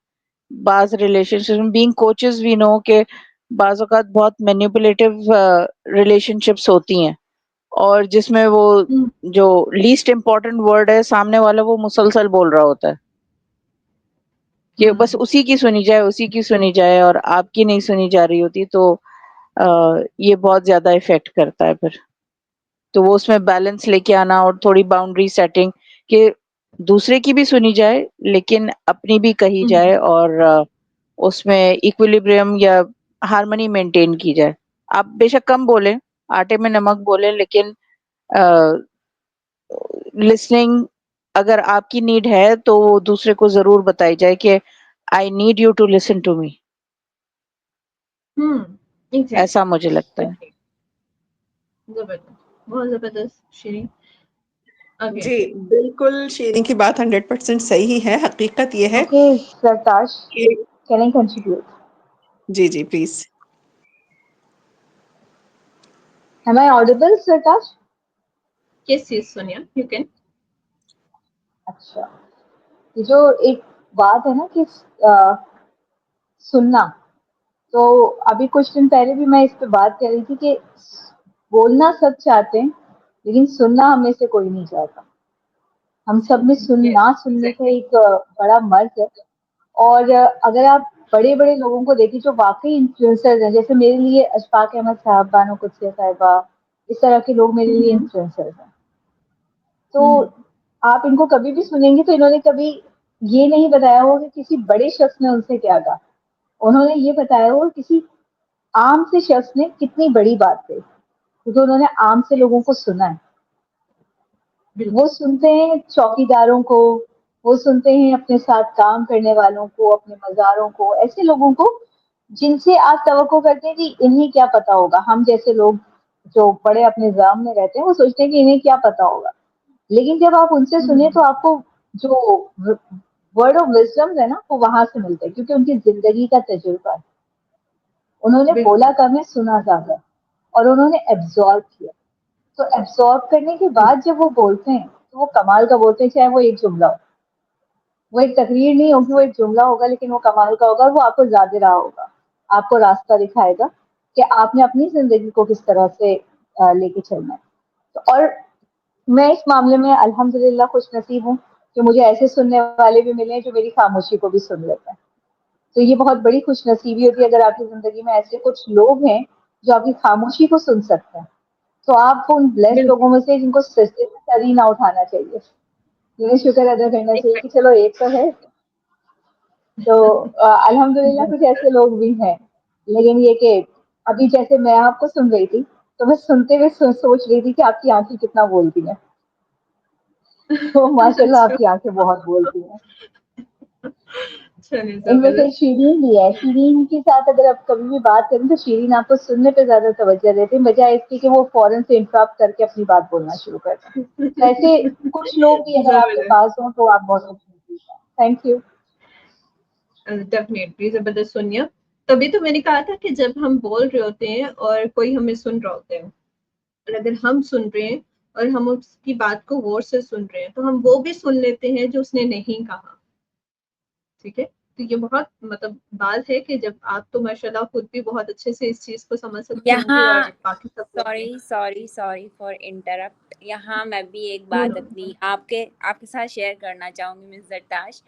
بعض ریلیشن شپ، بینگ کوچز وی نو کہ بعض اوقات بہت مینیپولیٹو ریلیشن شپس ہوتی ہیں، اور جس میں وہ جو لیسٹ امپورٹنٹ ورڈ ہے سامنے والا وہ مسلسل بول رہا ہوتا ہے. کہ بس اسی کی سنی جائے اور آپ کی نہیں سنی جا رہی ہوتی، تو یہ بہت زیادہ افیکٹ کرتا ہے پھر. تو وہ اس میں بیلنس لے کے آنا اور تھوڑی باؤنڈری سیٹنگ کہ دوسرے کی بھی سنی جائے لیکن اپنی بھی کہی جائے، اور اس میں ایکویلیبریم یا ہارمنی مینٹین کی جائے. آپ بے شک کم بولیں، آٹے میں نمک بولیں، لیکن لسننگ اگر آپ کی نیڈ ہے تو دوسرے کو ضرور بتائی جائے کہ I need you to listen to me. ایسا مجھے لگتا ہے. زبردست، بہت زبردست شیرین. جی بالکل، شیرین کی بات 100% صحیح ہے. حقیقت یہ ہے اوکے سرتاش، کہ کین آئی کنٹریبیوٹ؟ جی جی please. Am I audible, Sartash? Yes, yes, Sonia, you can. اچھا، یہ جو ایک بات ہے نا کہ سننا، تو ابھی کچھ دن پہلے بھی میں اس پہ بات کر رہی تھی کہ بولنا سب چاہتے ہیں لیکن سننا ہم میں سے کوئی نہیں چاہتا. ہم سب میں Yes, نہ سننے کا exactly. ایک بڑا مرض ہے. اور اگر آپ بڑے بڑے لوگوں کو دیکھیں جو واقعی انفلوئنسرز ہیں، جیسے میرے لیے اشفاق احمد صاحب، بانو قدسیہ صاحبہ، اس طرح کے لوگ میرے لیے انفلوئنسرز ہیں. تو آپ ان کو کبھی بھی سنیں گے تو انہوں نے کبھی یہ نہیں بتایا ہوگا کہ کسی بڑے شخص نے ان سے کیا کہا. انہوں نے یہ بتایا ہوگا کسی عام سے شخص نے کتنی بڑی بات کہی، کیونکہ انہوں نے عام سے لوگوں کو سنا ہے. وہ سنتے ہیں چوکیداروں کو، وہ سنتے ہیں اپنے ساتھ کام کرنے والوں کو، اپنے مزاروں کو، ایسے لوگوں کو جن سے آپ توقع کرتے ہیں کہ انہیں کیا پتا ہوگا. ہم جیسے لوگ جو بڑے اپنے نظام میں رہتے ہیں وہ سوچتے ہیں کہ انہیں کیا پتا ہوگا. لیکن جب آپ ان سے سنیں تو آپ کو جو ورڈ آف وزڈم ہے نا وہ وہاں سے ملتا ہے، کیونکہ ان کی زندگی کا تجربہ ہے. انہوں نے بولا کم ہے، سنا زیادہ، اور انہوں نے ایبزارب کیا. تو ایبزارب کرنے کے بعد جب وہ بولتے ہیں تو وہ کمال کا بولتے ہیں، چاہے وہ ایک جملہ ہو. وہ ایک تقریر نہیں ہوگی، وہ ایک جملہ ہوگا، لیکن وہ کمال کا ہوگا، اور وہ آپ کو زیادہ راہ ہوگا، آپ کو راستہ دکھائے گا کہ آپ نے اپنی زندگی کو کس طرح سے لے کے چلنا ہے. اور میں اس معاملے میں الحمدللہ خوش نصیب ہوں کہ مجھے ایسے سننے والے بھی ملے ہیں جو میری خاموشی کو بھی سن لیتے ہیں. تو یہ بہت بڑی خوش نصیبی ہوتی ہے اگر آپ کی زندگی میں ایسے کچھ لوگ ہیں جو آپ کی خاموشی کو سن سکتے ہیں. تو آپ کو ان بلیس لوگوں میں سے جن کو سجدے سے سر ہی نہ اٹھانا چاہیے، جنہیں شکر ادا کرنا چاہیے کہ چلو ایک تو ہے. تو الحمدللہ کچھ ایسے لوگ بھی ہیں. لیکن یہ کہ ابھی جیسے میں آپ کو سن رہی تھی تو میں سنتے ہوئے سوچ رہی تھی کہ آپ کی آنکھیں کتنا بولتی ہیں. تو ماشاء اللہ آپ کی آنکھیں بہت بولتی ہیں. ان میں سے شیرین بھی ہے. شیرین کے ساتھ اگر آپ کبھی بھی بات کریں تو شیرین آپ کو سننے پہ زیادہ توجہ دیتے ہیں بجائے اس کی کہ وہ فوراً سے انٹرپٹ کر کے اپنی بات بولنا شروع کرتے ہیں. ایسے کچھ لوگ بھی اگر آپ کے پاس ہوں تو آپ بہت خوش. Thank you. ڈیفینیٹلی زبردست سونیا. تبھی تو میں نے کہا تھا کہ جب ہم بول رہے ہوتے ہیں اور کوئی ہمیں سن رہا ہوتا ہے، اور اگر ہم سن رہے ہیں اور ہم اس کی بات کو غور سے سن رہے ہیں تو ہم وہ بھی سن لیتے ہیں جو اس نے نہیں کہا. ٹھیک ہے، تو یہ بہت مطلب بات ہے کہ جب آپ تو ماشاءاللہ خود بھی بہت اچھے سے اس چیز کو سمجھ سکتی ہوں گی اور باقی سب لوگ بھی. Sorry for interrupt. یہاں میں بھی ایک بات اپنی آپ کے ساتھ شیئر کرنا چاہوں گی مس زرتاش،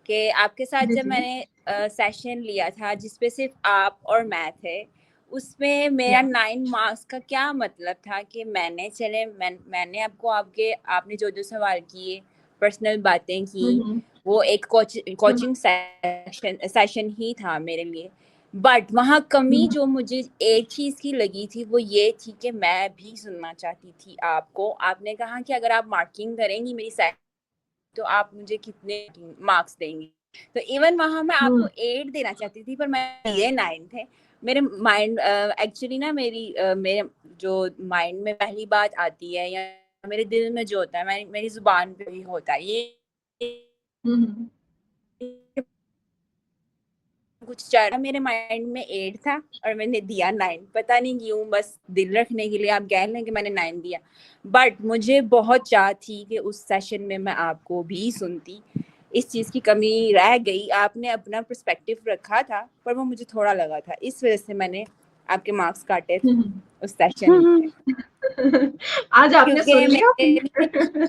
کہ آپ کے ساتھ جب میں نے سیشن لیا تھا جس پہ صرف آپ اور میں تھے، اس میں میرا 9 مارکس کا کیا مطلب تھا کہ میں نے آپ نے جو سوال کیے، پرسنل باتیں کی، وہ ایک کوچنگ سیشن ہی تھا میرے لیے. بٹ وہاں کمی جو مجھے ایک چیز کی لگی تھی وہ یہ تھی کہ میں بھی سننا چاہتی تھی آپ کو. آپ نے کہا کہ اگر آپ مارکنگ کریں گی میری سائڈ تو آپ مجھے کتنے مارکس دیں گی. تو ایون وہاں میں آپ کو 8 دینا چاہتی تھی، پر میرے 9 تھے. میرے مائنڈ ایکچولی نا میرے جو مائنڈ میں پہلی بات آتی ہے یا میرے دل میں جو ہوتا ہے میری زبان پہ بھی ہوتا ہے یہ کچھ چاہ میرے مائنڈ میں 8 تھا اور میں نے دیا 9. پتہ نہیں کیوں، بس دل رکھنے کے لیے آپ کہہ لیں کہ میں نے 9 دیا. بٹ مجھے بہت چاہ تھی کہ اس سیشن میں میں آپ کو بھی سنتی. اس چیز کی کمی رہ گئی. آپ نے اپنا پرسپیکٹیو رکھا تھا پر وہ مجھے تھوڑا لگا تھا، اس وجہ سے میں نے آپ کے مارکس کاٹے تھے اس سیشن میں. آج آپ نے سن لیا.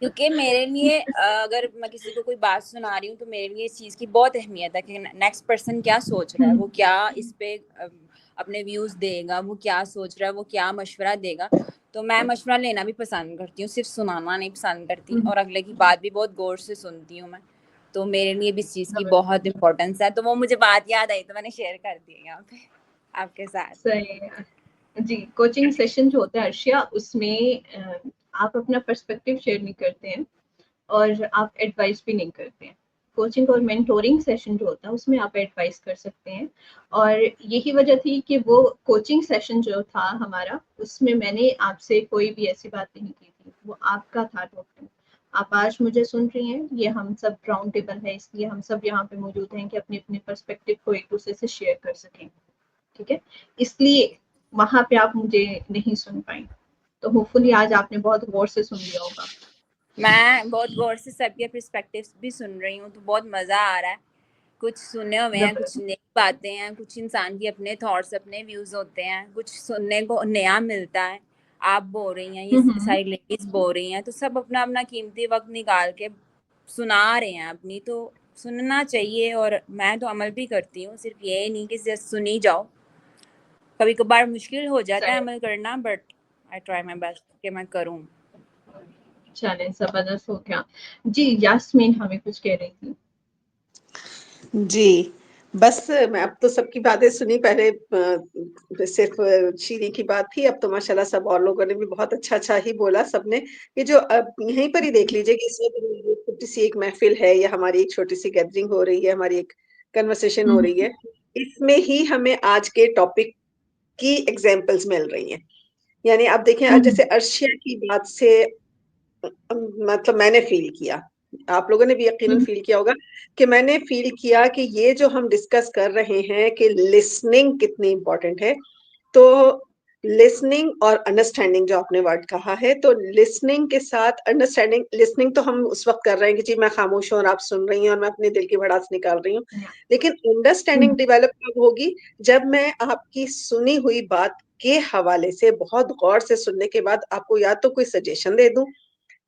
کیونکہ میرے لیے اگر میں کسی کو کوئی بات سنا رہی ہوں تو میرے لیے اس چیز کی بہت اہمیت ہے کہ نیکسٹ پرسن کیا سوچ رہا ہے, وہ کیا اس پہ اپنے ویوز دے گا, وہ کیا سوچ رہا ہے, وہ کیا مشورہ دے گا. تو میں مشورہ لینا بھی پسند کرتی ہوں, صرف سنانا نہیں پسند کرتی, اور اگلے کی بات بھی بہت غور سے سنتی ہوں میں. تو میرے لیے بھی اس چیز کی بہت امپورٹنس ہے. تو وہ مجھے بات یاد آئی تو میں نے شیئر کر دی یہاں پہ آپ کے ساتھ. صحیح ہے. جی, کوچنگ سیشن جو ہوتا ہے ارشیا, اس میں آپ اپنا پرسپیکٹیو شیئر نہیں کرتے ہیں اور آپ ایڈوائس بھی نہیں کرتے ہیں. کوچنگ اور مینٹورنگ سیشن جو ہوتا ہے اس میں آپ ایڈوائس کر سکتے ہیں. اور یہی وجہ تھی کہ وہ کوچنگ سیشن جو تھا ہمارا, اس میں میں نے آپ سے کوئی بھی ایسی بات نہیں کی تھی, وہ آپ کا تھا ٹوٹل. آپ آج مجھے سن رہی ہیں, یہ ہم سب راؤنڈ ٹیبل ہے, اس لیے ہم سب یہاں پہ موجود ہیں کہ اپنے اپنے پرسپیکٹیو کو ایک دوسرے سے شیئر کر سکیں. ٹھیک ہے, اس لیے وہاں پہ آپ مجھے نہیں سن پائیں. تو ہوپ فلی آج آپ نے بہت غور سے سن لیا ہوگا. میں بہت غور سے سب کے پرسپیکٹیوز بھی سن رہی ہوں, تو بہت مزہ آ رہا ہے. کچھ سنے ہوئے ہیں, کچھ نئی باتیں ہیں, کچھ انسان کی اپنے تھاٹس, اپنے ویوز ہوتے ہیں, کچھ سننے کو نیا ملتا ہے. آپ بول رہی ہیں, یہ ساری لیڈیز بول رہی ہیں, تو سب اپنا اپنا قیمتی وقت نکال کے سنا رہے ہیں اپنی. تو سننا چاہیے, اور میں تو عمل بھی کرتی ہوں, صرف یہ نہیں کہ صرف سنی جاؤ. کبھی کبھار مشکل ہو جاتا ہے عمل کرنا, but I try my best کہ میں کروں. چلیں, زبردست ہو گیا. جی یاسمین ہمیں کچھ کہہ رہی تھی. جی بس میں اب تو سب کی باتیں سنی, پہلے صرف شیریں کی بات تھی, اب تو ماشاءاللہ سب اور لوگوں نے بھی بہت اچھا اچھا ہی بولا سب نے. یہ جو اب یہیں پر ہی دیکھ لیجئے کہ اس میں چھوٹی سی ایک محفل ہے, یا ہماری ایک چھوٹی سی گیدرنگ ہو رہی ہے, ہماری ایک کنورسیشن ہو رہی ہے, اس میں ہی ہمیں آج کے ٹاپک کی ایگزامپلس مل رہی ہیں. یعنی آپ دیکھیں, جیسے ارشیا کی بات سے مطلب میں نے فیل کیا, آپ لوگوں نے بھی یقیناً فیل کیا ہوگا کہ میں نے فیل کیا کہ یہ جو ہم ڈسکس کر رہے ہیں کہ لسننگ کتنی امپورٹنٹ ہے. تو لسننگ اور انڈرسٹینڈنگ جو آپ نے ورڈ کہا ہے, تو لسننگ کے ساتھ انڈرسٹینڈنگ. لسننگ تو ہم اس وقت کر رہے ہیں کہ جی میں خاموش ہوں اور آپ سن رہی ہیں اور میں اپنے دل کی بھڑاس نکال رہی ہوں, لیکن انڈرسٹینڈنگ ڈیولپ کب ہوگی, جب میں آپ کی سنی ہوئی بات کے حوالے سے بہت غور سے سننے کے بعد آپ کو یا تو کوئی سجیشن دے دوں,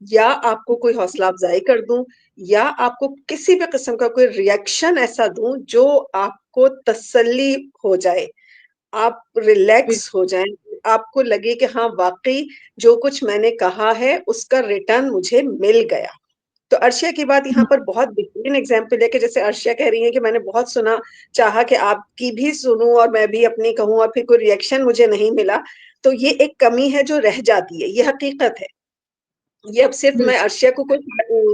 یا آپ کو کوئی حوصلہ افزائی کر دوں, یا آپ کو کسی بھی قسم کا کوئی ریئیکشن ایسا دوں جو آپ کو تسلی ہو جائے, آپ ریلیکس ہو جائیں, آپ کو لگے کہ ہاں واقعی جو کچھ میں نے کہا ہے اس کا ریٹرن مجھے مل گیا. تو ارشیا کی بات یہاں پر بہت بہترین ایگزامپل ہے کہ جیسے ارشیا کہہ رہی ہے کہ میں نے بہت سنا, چاہا کہ آپ کی بھی سنوں اور میں بھی اپنی کہوں, اور پھر کوئی ریئیکشن مجھے نہیں ملا. تو یہ ایک کمی ہے جو رہ جاتی ہے, یہ حقیقت ہے. یہ اب صرف میں ارشیا کو کوئی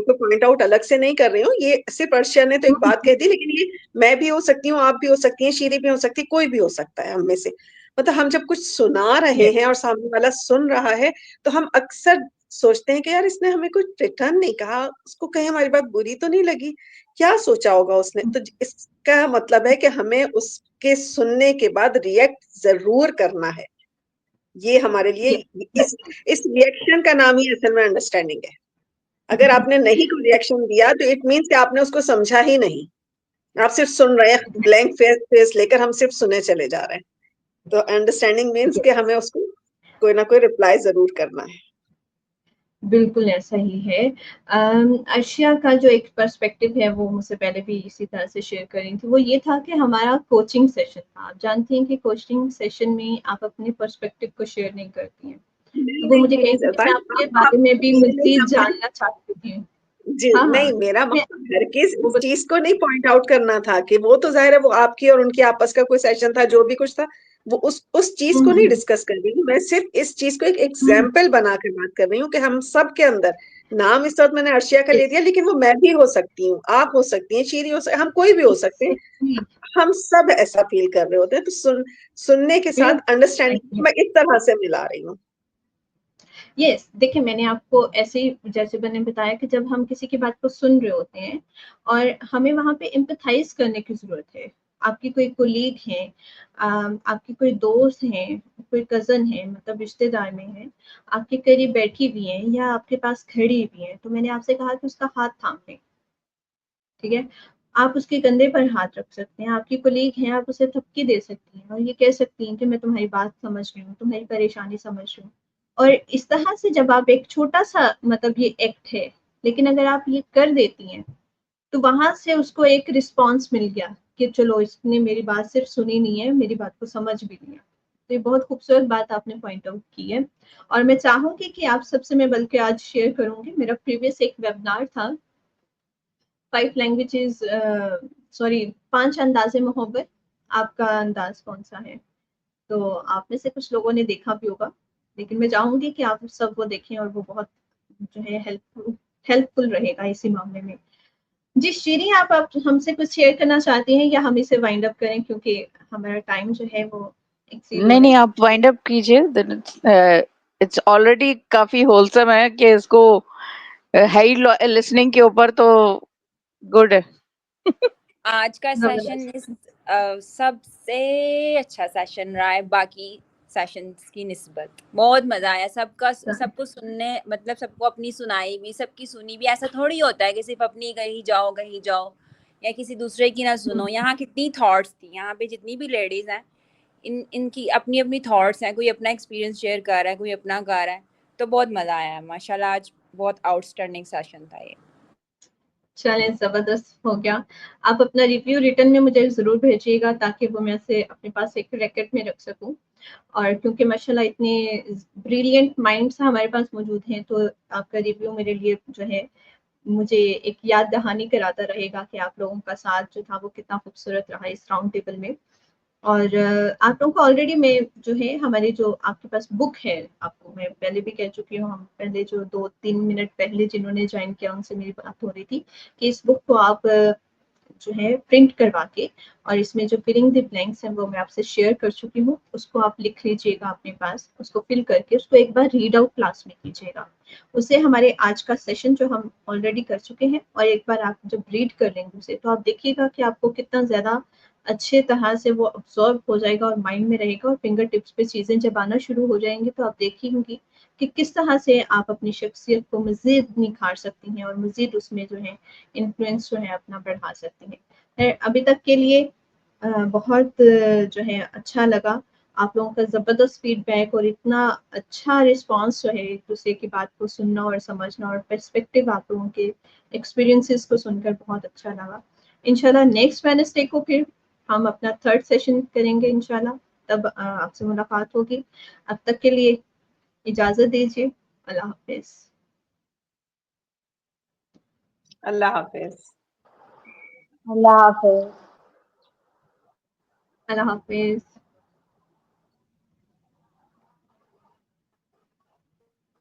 پوائنٹ آؤٹ الگ سے نہیں کر رہی ہوں, یہ صرف ارشیا نے تو ایک بات کہہ دی, لیکن یہ میں بھی ہو سکتی ہوں, آپ بھی ہو سکتی ہیں, شیری بھی ہو سکتی ہے, کوئی بھی ہو سکتا ہے ہم میں سے. مطلب ہم جب کچھ سنا رہے ہیں اور سامنے والا سن رہا ہے, تو ہم اکثر سوچتے ہیں کہ یار اس نے ہمیں کچھ ریٹرن نہیں کہا, اس کو کہیں ہماری بات بری تو نہیں لگی, کیا سوچا ہوگا اس نے. تو اس کا مطلب ہے کہ ہمیں اس کے سننے کے بعد ریئیکٹ ضرور کرنا ہے. یہ ہمارے لیے اس ریئیکشن کا نام ہی اصل میں انڈرسٹینڈنگ ہے. اگر آپ نے نہیں کوئی ریئیکشن دیا تو اٹ مینس کہ آپ نے اس کو سمجھا ہی نہیں, آپ صرف سن رہے ہیں, بلینک فیس لے کر ہم صرف سنے چلے جا رہے ہیں. تو انڈرسٹینڈنگ مینس کہ ہمیں اس کو کوئی نہ کوئی رپلائی ضرور کرنا ہے. بالکل ایسا ہی ہے. ارشیا کا جو ایک پرسپیکٹیو ہے وہ مجھ سے پہلے بھی اسی طرح سے شیئر کر رہی تھی, وہ یہ تھا کہ ہمارا کوچنگ سیشن تھا. آپ جانتی ہیں کہ کوچنگ سیشن میں آپ اپنے پرسپیکٹیو کو شیئر نہیں کرتی ہیں. تو وہ مجھے کہیں کہ میں آپ کے بارے میں بھی مزید جاننا چاہتی تھی. جی ہاں ہاں, نہیں, میرا مقصد ہرگز اس چیز کو نہیں پوائنٹ آؤٹ کرنا تھا کہ وہ تو ظاہر ہے وہ آپ کی اور ان کی آپس کا کوئی سیشن تھا, جو بھی کچھ تھا وہ اس چیز کو نہیں ڈسکس کر رہی ہوں. میں صرف اس چیز کو ایک ایگزامپل بنا کر بات کر رہی ہوں کہ ہم سب کے اندر, نام اس وقت میں نے ارشیا کا لے دیا, لیکن وہ میں بھی ہو سکتی ہوں, آپ ہو سکتی ہیں, شیری ہو سکتی, ہم کوئی بھی ہو سکتے ہیں, ہم سب ایسا فیل کر رہے ہوتے ہیں. تو سننے کے ساتھ انڈرسٹینڈنگ میں اس طرح سے ملا رہی ہوں. یس, دیکھیں میں نے آپ کو ایسے ہی جیسے میں نے بتایا کہ جب ہم کسی کی بات کو سن رہے ہوتے ہیں اور ہمیں وہاں پہ امپیتھائز کرنے کی ضرورت ہے. آپ کی کوئی کولیگ ہے, آپ کی کوئی دوست ہیں, کوئی کزن ہے, مطلب رشتے دار میں ہے, آپ کے قریب بیٹھی بھی ہیں یا آپ کے پاس کھڑی بھی ہیں, تو میں نے آپ سے کہا کہ اس کا ہاتھ تھام لیں. ٹھیک ہے, آپ اس کے کندھے پر ہاتھ رکھ سکتے ہیں. آپ کی کولیگ ہیں, آپ اسے تھپکی دے سکتی ہیں اور یہ کہہ سکتی ہیں کہ میں تمہاری بات سمجھ رہی ہوں, تمہاری پریشانی سمجھ رہی ہوں. اور اس طرح سے جب آپ ایک چھوٹا سا مطلب یہ ایکٹ ہے لیکن اگر آپ یہ کر دیتی ہیں تو وہاں سے اس کو ایک رسپانس مل گیا کہ چلو اس نے میری بات صرف سنی نہیں ہے, میری بات کو سمجھ بھی لیا. تو یہ بہت خوبصورت بات آپ نے پوائنٹ آؤٹ کی ہے. اور میں چاہوں گی کہ آپ سب سے میں بلکہ آج شیئر کروں گی, میرا پریویس ایک ویبنار تھا 5 لینگویجز سوری 5 انداز محبت, آپ کا انداز کون سا ہے؟ تو آپ میں سے کچھ لوگوں نے دیکھا بھی ہوگا, لیکن میں چاہوں گی کہ آپ سب وہ دیکھیں اور وہ بہت جو ہے ہیلپ فل رہے گا اسی معاملے میں. جی شیریں, آپ ہم سے کچھ شیئر کرنا چاہتے ہیں یا ہم اسے وائنڈ اپ کریں کیونکہ ہمارا ٹائم جو ہے وہ ایکسیڈ ہو رہا ہے. نہیں آپ وائنڈ اپ کیجیے. اٹس آلریڈی کافی ہولسم ہے کہ اس کو ہے ہی لسننگ کے اوپر, تو گڈ ہے. آج کا سیشن سب سے اچھا سیشن رہا ہے باقی سیشنز کی نسبت. بہت مزہ آیا, سب کو سننے, مطلب سب کو اپنی سنائی بھی, سب کی سنی بھی. ایسا تھوڑی ہوتا ہے کہ صرف اپنی کہیں جاؤ یا کسی دوسرے کی نہ سنو. یہاں کتنی تھاٹس تھی, یہاں پہ جتنی بھی لیڈیز ہیں ان کی اپنی اپنی تھاٹس ہیں, کوئی اپنا ایکسپیرینس شیئر کر رہا ہے, کوئی اپنا کر رہا ہے. تو بہت مزہ آیا ماشاء اللہ, آج بہت آؤٹ اسٹینڈنگ سیشن تھا یہ. چلیں زبردست ہو گیا. آپ اپنا ریویو ریٹرن میں مجھے ضرور بھیجیے گا تاکہ وہ میں سے اپنے پاس ایک ریکارڈ میں رکھ سکوں. اور کیونکہ ماشاءاللہ اتنے بریلینٹ مائنڈس ہمارے پاس موجود ہیں, تو آپ کا ریویو میرے لیے جو ہے مجھے ایک یاد دہانی کراتا رہے گا کہ آپ لوگوں کا ساتھ جو تھا وہ کتنا خوبصورت رہا اس راؤنڈ ٹیبل میں. اور آپ لوگوں کو آلریڈی میں جو ہے ہماری جو آپ کے پاس بک ہے, آپ کو میں پہلے بھی کہہ چکی ہوں, ہم پہلے جو 2-3 منٹ پہلے جنہوں نے جوائن کیا ان سے میری بات ہو رہی تھی کہ اس بک کو آپ جو ہے پرنٹ کروا کے, اور اس میں جو فلنگ دی بلینکس ہیں وہ میں آپ سے شیئر کر چکی ہوں, اس کو آپ لکھ لیجیے گا اپنے پاس, اس کو فل کر کے اس کو ایک بار ریڈ آؤٹ کلاس میں کیجیے گا. اس سے ہمارے آج کا سیشن جو ہم آلریڈی کر چکے ہیں, اور ایک بار آپ جب ریڈ کر لیں گے اسے تو آپ دیکھیے گا کہ آپ کو کتنا زیادہ اچھے طرح سے وہ ابزارو ہو جائے گا اور مائنڈ میں رہے گا, اور فنگر ٹپس پہ چیزیں جب آنا شروع ہو جائیں گی تو آپ دیکھیں گی کہ کس طرح سے آپ اپنی شخصیت کو مزید نکھار سکتی ہیں اور مزید اس میں جو ہے انفلوئنس جو ہے اپنا بڑھا سکتی ہیں. ابھی تک کے لیے بہت جو ہے اچھا لگا آپ لوگوں کا زبردست فیڈ بیک, اور اتنا اچھا رسپانس جو ہے ایک دوسرے کی بات کو سننا اور سمجھنا, اور پرسپیکٹیو آپ لوگوں کے ایکسپیرینسز کو سن کر بہت اچھا لگا. انشاءاللہ نیکسٹ ویڈنسڈے کو پھر ہم اپنا 3rd سیشن کریں گے انشاءاللہ, تب آپ سے ملاقات ہوگی. اب تک کے لیے اجازت دیجیے. اللہ حافظ. اللہ حافظ. اللہ حافظ. اللہ حافظ.